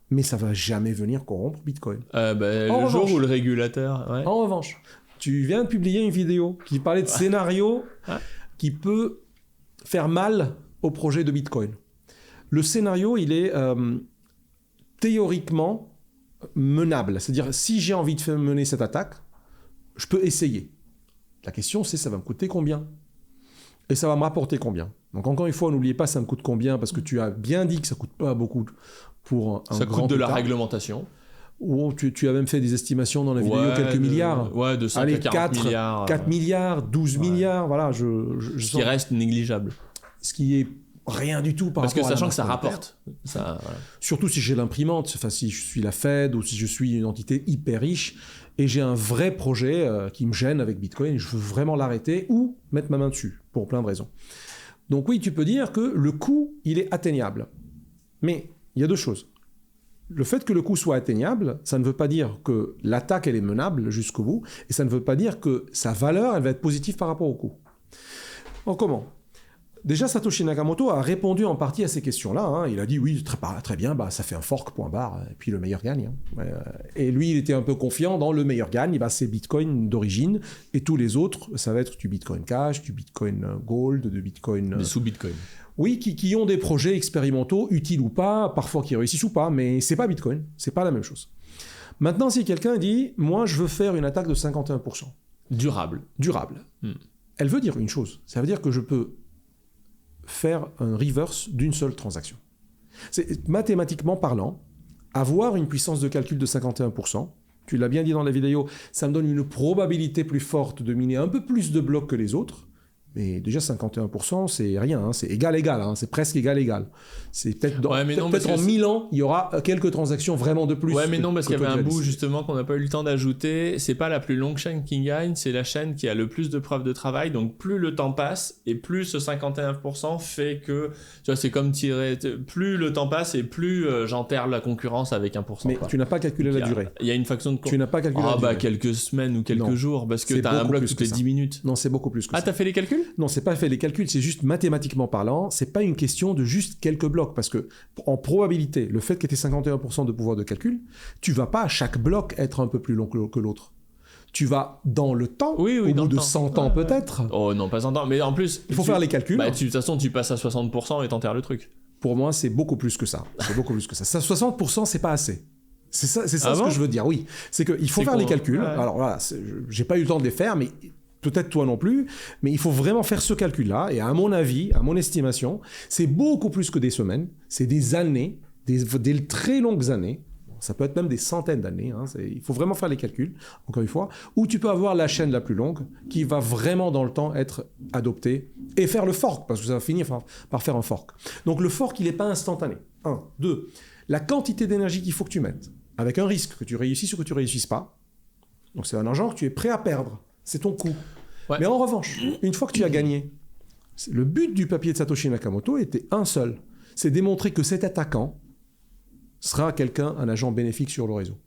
Mais ça va jamais venir corrompre Bitcoin. Le jour où le régulateur... Ouais. En revanche, tu viens de publier une vidéo qui parlait de scénario qui peut faire mal au projet de Bitcoin. Le scénario, il est théoriquement menable. C'est-à-dire, si j'ai envie de mener cette attaque, je peux essayer. La question, c'est ça va me coûter combien ? Et ça va me rapporter combien ? Donc encore une fois, n'oubliez pas, ça me coûte combien ? Parce que tu as bien dit que ça ne coûte pas beaucoup pour un ça grand coûte de État. La réglementation. Oh, tu as même fait des estimations dans la vidéo, quelques milliards. Ouais, de 5 à 40 milliards. 4 milliards, 12 milliards, voilà. Ce qui reste négligeable. Ce qui est rien du tout par rapport à... Parce que sachant que ça rapporte. Ça, voilà. Surtout si j'ai l'imprimante, enfin, si je suis la Fed ou si je suis une entité hyper riche et j'ai un vrai projet qui me gêne avec Bitcoin et je veux vraiment l'arrêter ou mettre ma main dessus, pour plein de raisons. Donc oui, tu peux dire que le coût, il est atteignable. Mais il y a deux choses. Le fait que le coût soit atteignable, ça ne veut pas dire que l'attaque, elle est menable jusqu'au bout, et ça ne veut pas dire que sa valeur, elle va être positive par rapport au coût. Donc comment ? Déjà, Satoshi Nakamoto a répondu en partie à ces questions-là. Hein. Il a dit oui, très bien, bah, ça fait un fork, point barre, et puis le meilleur gagne. Hein. Et lui, il était un peu confiant dans le meilleur gagne, bah, c'est Bitcoin d'origine, et tous les autres, ça va être du Bitcoin Cash, du Bitcoin Gold, du Bitcoin... Des sous-Bitcoin. Oui, qui ont des projets expérimentaux, utiles ou pas, parfois qui réussissent ou pas, mais c'est pas Bitcoin, c'est pas la même chose. Maintenant, si quelqu'un dit, moi je veux faire une attaque de 51%. Durable. Elle veut dire une chose, ça veut dire que je peux faire un reverse d'une seule transaction. C'est mathématiquement parlant, avoir une puissance de calcul de 51%, tu l'as bien dit dans la vidéo, ça me donne une probabilité plus forte de miner un peu plus de blocs que les autres. Mais déjà 51%, c'est rien, hein, c'est égal, hein, c'est presque égal. C'est peut-être en 1000 ans, il y aura quelques transactions vraiment de plus. Ouais, mais non, parce qu'il y avait un bout justement qu'on n'a pas eu le temps d'ajouter. C'est pas la plus longue chaîne qui gagne, c'est la chaîne qui a le plus de preuves de travail. Donc plus le temps passe et plus ce 51% fait que, tu vois, c'est comme tirer. Plus le temps passe et plus j'enterre la concurrence avec 1%. Mais quoi. tu n'as pas calculé la durée. Il y a une faction de. Tu n'as pas calculé la durée. Quelques semaines ou quelques jours, parce que tu as un bloc toutes les 10 minutes. Non, c'est beaucoup plus que ça. Ah, t'as fait les calculs ? Non, c'est pas fait les calculs, c'est juste mathématiquement parlant, c'est pas une question de juste quelques blocs, parce que en probabilité, le fait que tu aies 51% de pouvoir de calcul, tu vas pas à chaque bloc être un peu plus long que l'autre. Tu vas dans le temps, au bout de 100 ans peut-être. Oh non, pas 100 ans, mais en plus... Il faut faire les calculs. De toute façon, tu passes à 60% et t'enterres le truc. Pour moi, c'est beaucoup plus que ça. Ça 60%, c'est pas assez. C'est ça ce que je veux dire, oui. C'est qu'il faut faire les calculs. Ouais. Alors voilà, j'ai pas eu le temps de les faire, mais... Peut-être toi non plus, mais il faut vraiment faire ce calcul-là. Et à mon avis, à mon estimation, c'est beaucoup plus que des semaines, c'est des années, des très longues années. Ça peut être même des centaines d'années. Hein. Il faut vraiment faire les calculs, encore une fois, où tu peux avoir la chaîne la plus longue qui va vraiment dans le temps être adoptée et faire le fork, parce que ça va finir par faire un fork. Donc le fork, il n'est pas instantané. 1. 2. La quantité d'énergie qu'il faut que tu mettes, avec un risque que tu réussisses ou que tu ne réussisses pas. Donc c'est un argent que tu es prêt à perdre. C'est ton coût. Ouais. Mais en revanche, une fois que tu as gagné, le but du papier de Satoshi Nakamoto était un seul. C'est démontrer que cet attaquant sera un agent bénéfique sur le réseau.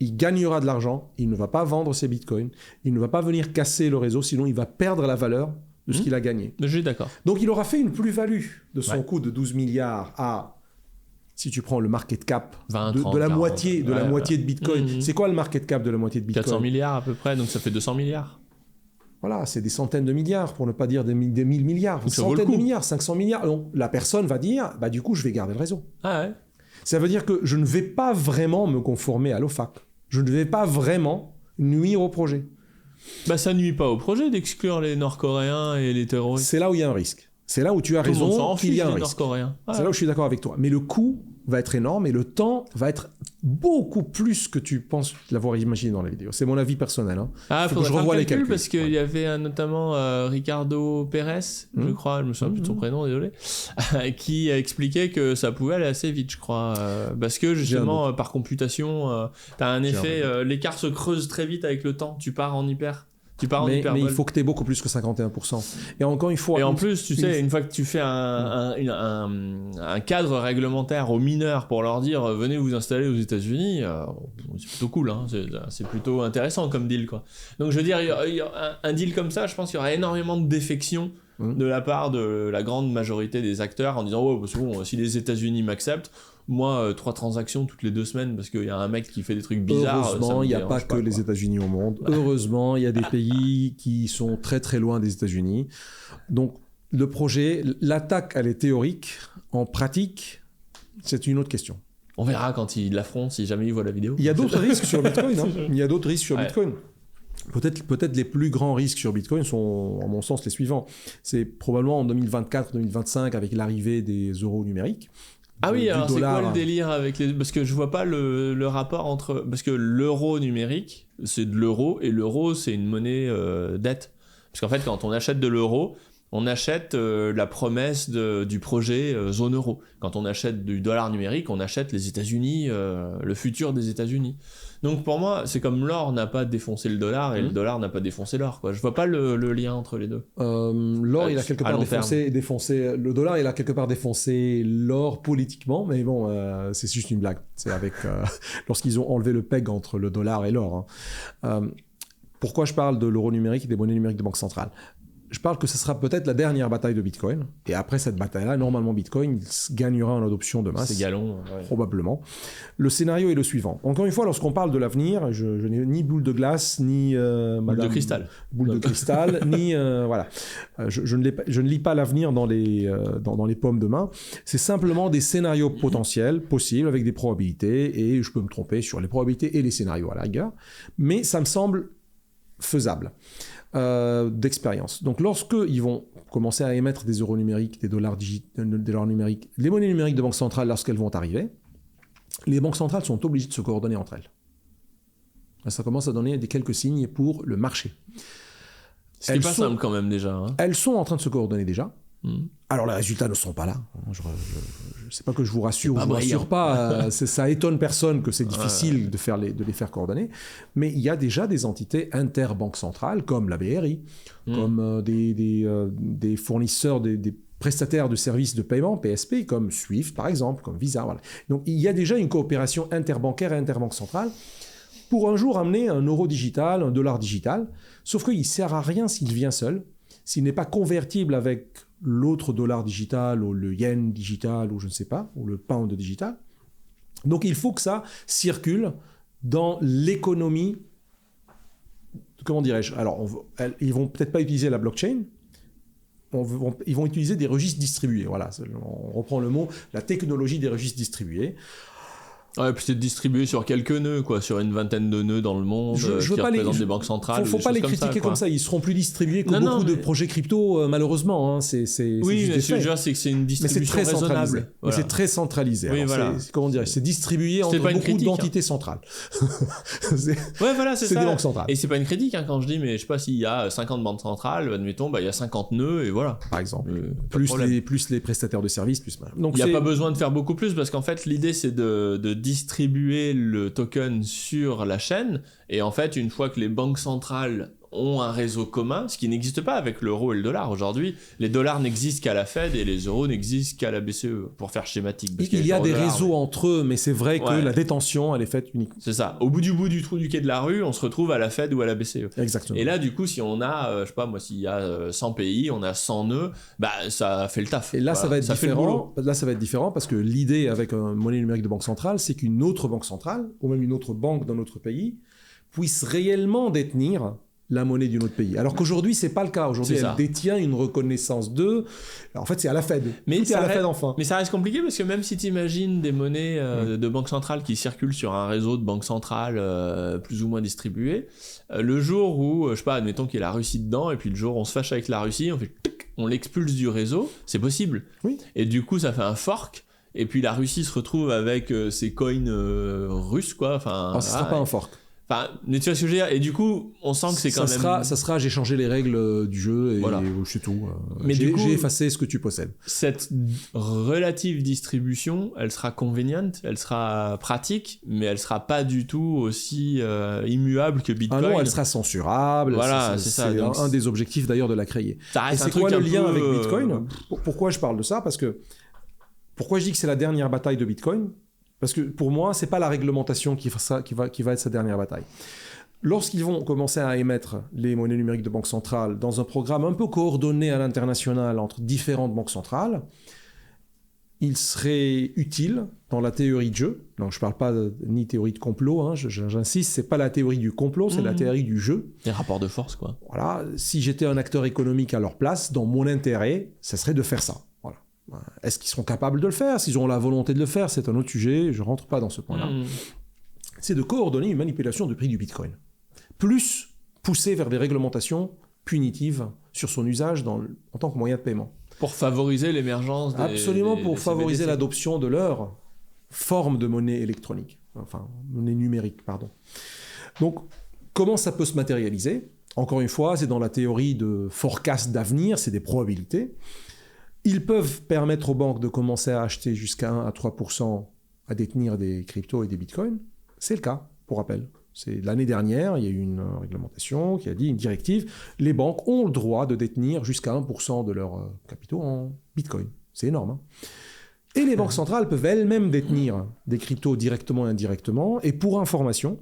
Il gagnera de l'argent, il ne va pas vendre ses bitcoins, il ne va pas venir casser le réseau, sinon il va perdre la valeur de ce qu'il a gagné. Je suis d'accord. Donc il aura fait une plus-value de son coût de 12 milliards à... Si tu prends le market cap 20, de 30, la 40, moitié de Bitcoin, c'est quoi le market cap de la moitié de Bitcoin ? 400 milliards à peu près, donc ça fait 200 milliards. Voilà, c'est des centaines de milliards, pour ne pas dire des 1000 milliards. Donc centaines de milliards, 500 milliards. Donc la personne va dire, bah du coup, je vais garder le réseau. Ah ouais. Ça veut dire que je ne vais pas vraiment me conformer à l'OFAC. Je ne vais pas vraiment nuire au projet. Bah, ça nuit pas au projet d'exclure les Nord-Coréens et les terroristes. C'est là où il y a un risque. C'est là où tu as raison qu'il y a un risque. Nord-Coréens. C'est là où je suis d'accord avec toi. Mais le coût va être énorme et le temps va être beaucoup plus que tu penses l'avoir imaginé dans la vidéo. C'est mon avis personnel. Hein. Ah, faut que je revoie les calculs. Parce qu'il y avait notamment Ricardo Pérez, je crois, je me souviens plus de son prénom, désolé, qui expliquait que ça pouvait aller assez vite, je crois. Parce que justement, par computation, t'as un effet, l'écart se creuse très vite avec le temps. Tu pars en hyper. Mais il faut que tu aies beaucoup plus que 51%. Et encore une fois... Et en plus, tu sais, une fois que tu fais un cadre réglementaire aux mineurs pour leur dire venez vous installer aux États-Unis, c'est plutôt cool, hein, c'est plutôt intéressant comme deal, quoi. Donc je veux dire, un deal comme ça, je pense qu'il y aura énormément de défections de la part de la grande majorité des acteurs en disant oh, bah, c'est bon, si les États-Unis m'acceptent, moi 3 transactions toutes les 2 semaines parce qu'il y a un mec qui fait des trucs bizarres. Heureusement, il n'y a pas que les États-Unis au monde. Heureusement, il y a des pays qui sont très très loin des États-Unis. Donc le projet, l'attaque, elle est théorique. En pratique, c'est une autre question. On verra quand il l'affronte, si jamais il voit la vidéo. Il y a d'autres risques sur Bitcoin. Hein. Il y a d'autres risques sur Bitcoin. Peut-être les plus grands risques sur Bitcoin sont, à mon sens, les suivants. C'est probablement en 2024-2025 avec l'arrivée des euros numériques. Ah oui, alors c'est quoi le délire avec les... Parce que je vois pas le rapport entre... Parce que l'euro numérique, c'est de l'euro, et l'euro, c'est une monnaie dette. Parce qu'en fait, quand on achète de l'euro, on achète la promesse du projet zone euro. Quand on achète du dollar numérique, on achète les États-Unis, le futur des États-Unis. Donc pour moi, c'est comme l'or n'a pas défoncé le dollar et le dollar n'a pas défoncé l'or, quoi. Je vois pas le lien entre les deux. L'or, il a quelque part défoncé. Le dollar, il a quelque part défoncé l'or politiquement, mais bon, c'est juste une blague. C'est avec lorsqu'ils ont enlevé le peg entre le dollar et l'or. Hein. Pourquoi je parle de l'euro numérique et des monnaies numériques de banque centrale ? Je parle que ce sera peut-être la dernière bataille de Bitcoin. Et après cette bataille-là, normalement, Bitcoin gagnera en adoption de masse. C'est galon. Probablement. Le scénario est le suivant. Encore une fois, lorsqu'on parle de l'avenir, je n'ai ni boule de glace, ni... boule de cristal. Boule de cristal, ni... voilà. Je ne lis pas l'avenir dans les pommes de main. C'est simplement des scénarios potentiels, possibles, avec des probabilités. Et je peux me tromper sur les probabilités et les scénarios à la rigueur. Mais ça me semble faisable. D'expérience. Donc lorsqu'ils vont commencer à émettre des euros numériques, des dollars numériques, les monnaies numériques de banque centrale, lorsqu'elles vont arriver, les banques centrales sont obligées de se coordonner entre elles. Là, ça commence à donner quelques signes pour le marché. Ce qui n'est pas simple quand même déjà. Hein. Elles sont en train de se coordonner déjà. Alors les résultats ne sont pas là. Je ne sais pas que je vous rassure ou je ne vous rassure pas. Ça étonne personne que c'est difficile de les faire coordonner. Mais il y a déjà des entités interbanques centrales comme la BRI, comme des fournisseurs, des prestataires de services de paiement, PSP, comme SWIFT par exemple, comme Visa. Voilà. Donc il y a déjà une coopération interbancaire et interbanque centrale pour un jour amener un euro digital, un dollar digital. Sauf qu'il ne sert à rien s'il vient seul, s'il n'est pas convertible avec l'autre dollar digital ou le yen digital ou je ne sais pas, ou le pound digital. Donc il faut que ça circule dans l'économie, comment dirais-je ? Alors ils vont peut-être pas utiliser la blockchain, ils vont utiliser des registres distribués. Voilà, on reprend le mot, la technologie des registres distribués. Ouais, puis c'est distribué sur quelques nœuds, quoi, sur une vingtaine de nœuds dans le monde qui représentent des banques centrales. Faut pas les critiquer comme ça. Ils seront plus distribués que beaucoup de projets crypto, malheureusement. Hein. C'est oui, mais ce que je veux dire, c'est que c'est une distribution raisonnable. Mais c'est très centralisé. Oui, voilà. Comment dire, c'est distribué entre beaucoup d'entités centrales. Ouais, voilà, c'est ça. C'est des banques centrales. Et c'est pas une critique hein, quand je dis, mais je sais pas s'il y a 50 banques centrales, admettons, il y a 50 nœuds et voilà. Par exemple. Plus les prestataires de services, plus. Donc il n'y a pas besoin de faire beaucoup plus parce qu'en fait, l'idée c'est de distribuer le token sur la chaîne et en fait une fois que les banques centrales ont un réseau commun, ce qui n'existe pas avec l'euro et le dollar aujourd'hui, les dollars n'existent qu'à la Fed et les euros n'existent qu'à la BCE pour faire schématique. Il y a des réseaux entre eux, mais c'est vrai que la détention elle est faite unique. C'est ça, au bout du trou du quai de la rue, on se retrouve à la Fed ou à la BCE. Exactement. Et là du coup si on a, je sais pas moi, s'il y a 100 pays, on a 100 nœuds, ça fait le taf. Et là ça va être différent. Là ça va être différent parce que l'idée avec une monnaie numérique de banque centrale, c'est qu'une autre banque centrale, ou même une autre banque dans notre pays, puisse réellement détenir la monnaie d'un autre pays. Alors qu'aujourd'hui, c'est pas le cas. Aujourd'hui, elle détient une reconnaissance d'eux. En fait, c'est à la Fed. Mais tout est à la Fed, enfin. Mais ça reste compliqué parce que même si tu imagines des monnaies de banque centrale qui circulent sur un réseau de banques centrales plus ou moins distribuées, le jour où, je sais pas, admettons qu'il y a la Russie dedans, et puis le jour où on se fâche avec la Russie, on l'expulse du réseau, c'est possible. Oui. Et du coup, ça fait un fork. Et puis la Russie se retrouve avec ses coins russes, quoi. Enfin, ça sera pas un fork. Enfin, mais tu vois ce que je veux dire. Et du coup, on sent que c'est quand même... Ça sera, j'ai changé les règles du jeu et voilà. C'est tout. Mais du coup, j'ai effacé ce que tu possèdes. Cette relative distribution, elle sera convenient, elle sera pratique, mais elle sera pas du tout aussi immuable que Bitcoin. Ah non, elle sera censurable. Voilà, c'est ça. C'est un des objectifs d'ailleurs de la créer. Et c'est quoi le lien avec Bitcoin ? Pourquoi je parle de ça ? Parce que pourquoi je dis que c'est la dernière bataille de Bitcoin ? Parce que pour moi, c'est pas la réglementation qui va être sa dernière bataille. Lorsqu'ils vont commencer à émettre les monnaies numériques de banque centrale dans un programme un peu coordonné à l'international entre différentes banques centrales, il serait utile dans la théorie de jeu. Donc je parle pas ni théorie de complot, hein, j'insiste, c'est pas la théorie du complot, c'est la théorie du jeu. Les rapports de force, quoi. Voilà, si j'étais un acteur économique à leur place, dans mon intérêt, ça serait de faire ça. Voilà. Est-ce qu'ils seront capables de le faire ? S'ils ont la volonté de le faire, c'est un autre sujet, je ne rentre pas dans ce point-là. C'est de coordonner une manipulation du prix du Bitcoin. Plus pousser vers des réglementations punitives sur son usage en tant que moyen de paiement. Pour favoriser l'émergence Absolument, pour favoriser l'adoption de leur forme de monnaie électronique. Enfin, monnaie numérique, pardon. Donc, comment ça peut se matérialiser ? Encore une fois, c'est dans la théorie de forecast d'avenir, c'est des probabilités. Ils peuvent permettre aux banques de commencer à acheter jusqu'à 1 à 3% à détenir des cryptos et des bitcoins. C'est le cas, pour rappel. C'est l'année dernière, il y a eu une réglementation qui a dit, une directive, les banques ont le droit de détenir jusqu'à 1% de leurs capitaux en bitcoin. C'est énorme. Hein. Et les banques centrales peuvent elles-mêmes détenir des cryptos directement et indirectement. Et pour information,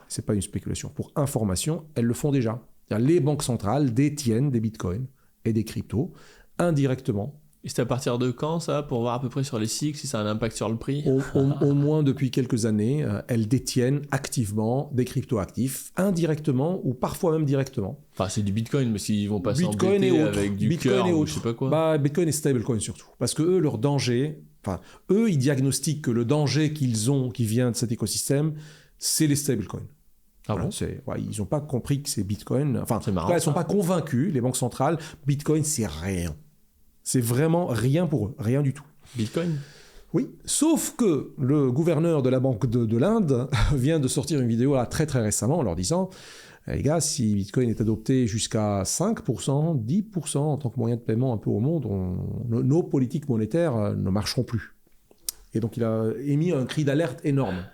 c'est pas une spéculation, pour information, elles le font déjà. C'est-à-dire, les banques centrales détiennent des bitcoins et des cryptos indirectement. Et c'est à partir de quand, ça, pour voir à peu près sur les cycles, si ça a un impact sur le prix ? Au moins depuis quelques années, elles détiennent activement des crypto-actifs, indirectement ou parfois même directement. Enfin, c'est du Bitcoin, mais s'ils vont pas s'embêter avec du Bitcoin et je sais pas quoi. Bitcoin et stablecoin surtout. Parce que eux, leur danger... Enfin, eux, ils diagnostiquent que le danger qu'ils ont, qui vient de cet écosystème, c'est les stablecoins. Ah bon ? Ils n'ont pas compris que c'est Bitcoin. Enfin, c'est marrant, là, elles ne sont pas convaincues, les banques centrales. Bitcoin, c'est rien. C'est vraiment rien pour eux, rien du tout. Bitcoin ? Oui, sauf que le gouverneur de la Banque de l'Inde vient de sortir une vidéo là, très très récemment en leur disant « Les gars, si Bitcoin est adopté jusqu'à 5%, 10% en tant que moyen de paiement un peu au monde, nos politiques monétaires ne marcheront plus. » Et donc il a émis un cri d'alerte énorme.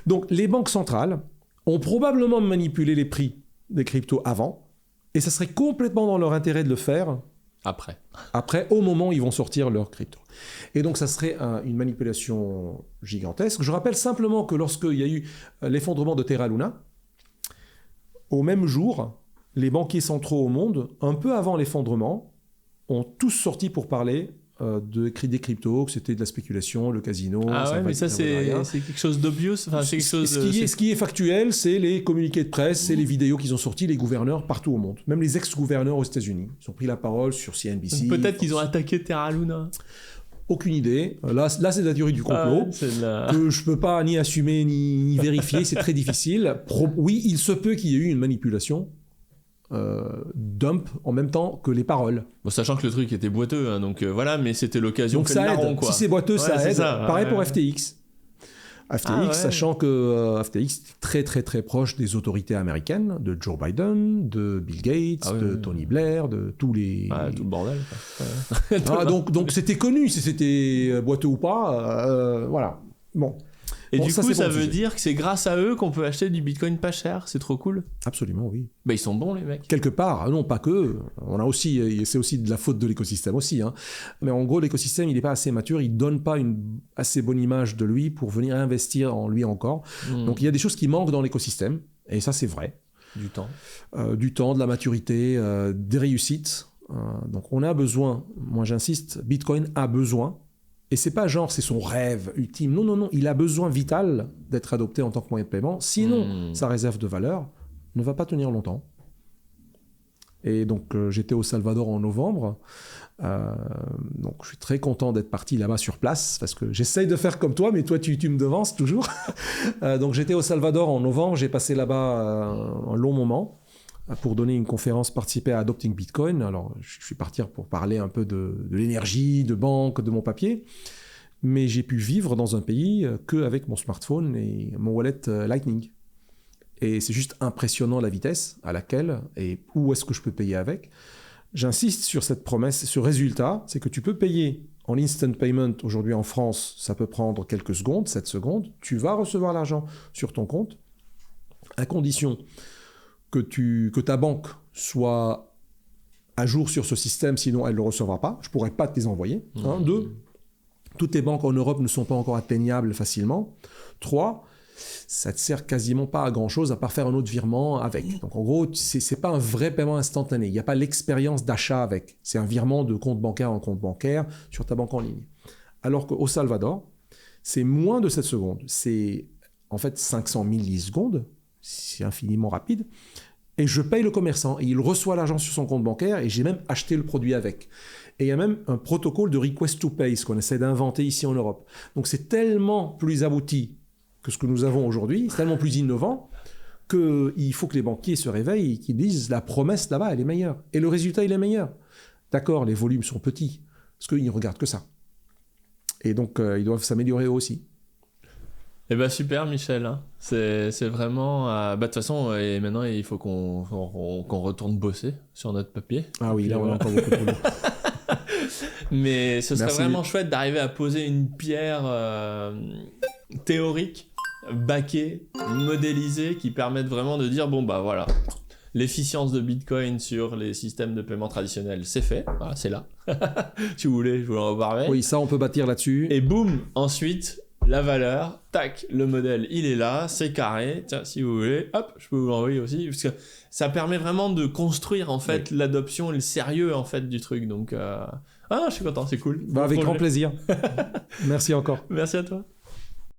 Donc les banques centrales ont probablement manipulé les prix des cryptos avant, et ça serait complètement dans leur intérêt de le faire après, au moment où ils vont sortir leur crypto. Et donc, ça serait une manipulation gigantesque. Je rappelle simplement que lorsqu'il y a eu l'effondrement de Terra Luna, au même jour, les banquiers centraux au monde, un peu avant l'effondrement, ont tous sorti pour parler des cryptos, que c'était de la spéculation, le casino... Ah ouais, mais ça, c'est quelque chose d'obvious. Enfin, c'est quelque chose ce qui est factuel, c'est les communiqués de presse, c'est les vidéos qu'ils ont sortis, les gouverneurs partout au monde. Même les ex-gouverneurs aux États-Unis. Ils ont pris la parole sur CNBC. Peut-être qu'ils ont attaqué Terra Luna. Aucune idée. Là, c'est de la théorie du complot, que je ne peux pas ni assumer ni vérifier, c'est très difficile. Oui, il se peut qu'il y ait eu une manipulation. Dump en même temps que les paroles. Bon, sachant que le truc était boiteux, hein, donc voilà, mais c'était l'occasion. Donc ça aide. Si c'est boiteux, ça aide. Pareil pour FTX. Sachant que FTX est très très très proche des autorités américaines, de Joe Biden, de Bill Gates, de Tony Blair, de tous les... tout le bordel. Donc c'était connu, si c'était boiteux ou pas. Voilà. Bon. Et du coup, ça veut dire que c'est grâce à eux qu'on peut acheter du Bitcoin pas cher. C'est trop cool. Absolument, oui. Bah, ils sont bons, les mecs. Quelque part, non, pas que. C'est aussi de la faute de l'écosystème aussi. Hein. Mais en gros, l'écosystème, il n'est pas assez mature. Il ne donne pas une assez bonne image de lui pour venir investir en lui encore. Donc, il y a des choses qui manquent dans l'écosystème. Et ça, c'est vrai. Du temps. De la maturité, des réussites. Donc, on a besoin, moi j'insiste, Bitcoin a besoin. Et c'est pas genre, c'est son rêve ultime. Non. Il a besoin vital d'être adopté en tant que moyen de paiement. Sinon, sa réserve de valeur ne va pas tenir longtemps. Et donc, j'étais au Salvador en novembre. Donc, je suis très content d'être parti là-bas sur place parce que j'essaye de faire comme toi, mais toi, tu me devances toujours. Donc, j'étais au Salvador en novembre. J'ai passé là-bas un long moment pour donner une conférence, participer à Adopting Bitcoin. Alors, je suis parti pour parler un peu de l'énergie, de banque, de mon papier. Mais j'ai pu vivre dans un pays qu'avec mon smartphone et mon wallet Lightning. Et c'est juste impressionnant la vitesse à laquelle et où est-ce que je peux payer avec. J'insiste sur cette promesse, ce résultat, c'est que tu peux payer en instant payment. Aujourd'hui en France, ça peut prendre quelques secondes, 7 secondes. Tu vas recevoir l'argent sur ton compte à condition que ta banque soit à jour sur ce système, sinon elle ne le recevra pas. Je ne pourrais pas te les envoyer. 2, toutes les banques en Europe ne sont pas encore atteignables facilement. 3, ça ne te sert quasiment pas à grand-chose à part faire un autre virement avec. Donc en gros, ce n'est pas un vrai paiement instantané. Il n'y a pas l'expérience d'achat avec. C'est un virement de compte bancaire en compte bancaire sur ta banque en ligne. Alors qu'au Salvador, c'est moins de 7 secondes. C'est en fait 500 millisecondes. C'est infiniment rapide. Et je paye le commerçant et il reçoit l'argent sur son compte bancaire et j'ai même acheté le produit avec. Et il y a même un protocole de request to pay, ce qu'on essaie d'inventer ici en Europe. Donc c'est tellement plus abouti que ce que nous avons aujourd'hui, c'est tellement plus innovant qu'il faut que les banquiers se réveillent et qu'ils disent la promesse là-bas, elle est meilleure. Et le résultat, il est meilleur. D'accord, les volumes sont petits, parce qu'ils ne regardent que ça. Et donc, ils doivent s'améliorer eux aussi. Eh ben super Michel, hein. C'est vraiment... de toute façon, et maintenant il faut qu'on retourne bosser sur notre papier. Ah oui, là on a encore beaucoup de boulot. Mais ce serait vraiment chouette d'arriver à poser une pierre théorique, baquée, modélisée, qui permette vraiment de dire, bon bah voilà, l'efficience de Bitcoin sur les systèmes de paiement traditionnels, c'est fait, voilà, c'est là. Si vous voulez, je vous le reparlerai. Oui, ça on peut bâtir là-dessus. Et boum, ensuite... la valeur, tac, le modèle, il est là, c'est carré. Tiens, si vous voulez, hop, je peux vous l'envoyer aussi. Parce que ça permet vraiment de construire, en fait, l'adoption et le sérieux, en fait, du truc. Donc, je suis content, c'est cool. Avec grand plaisir. Merci encore. Merci à toi.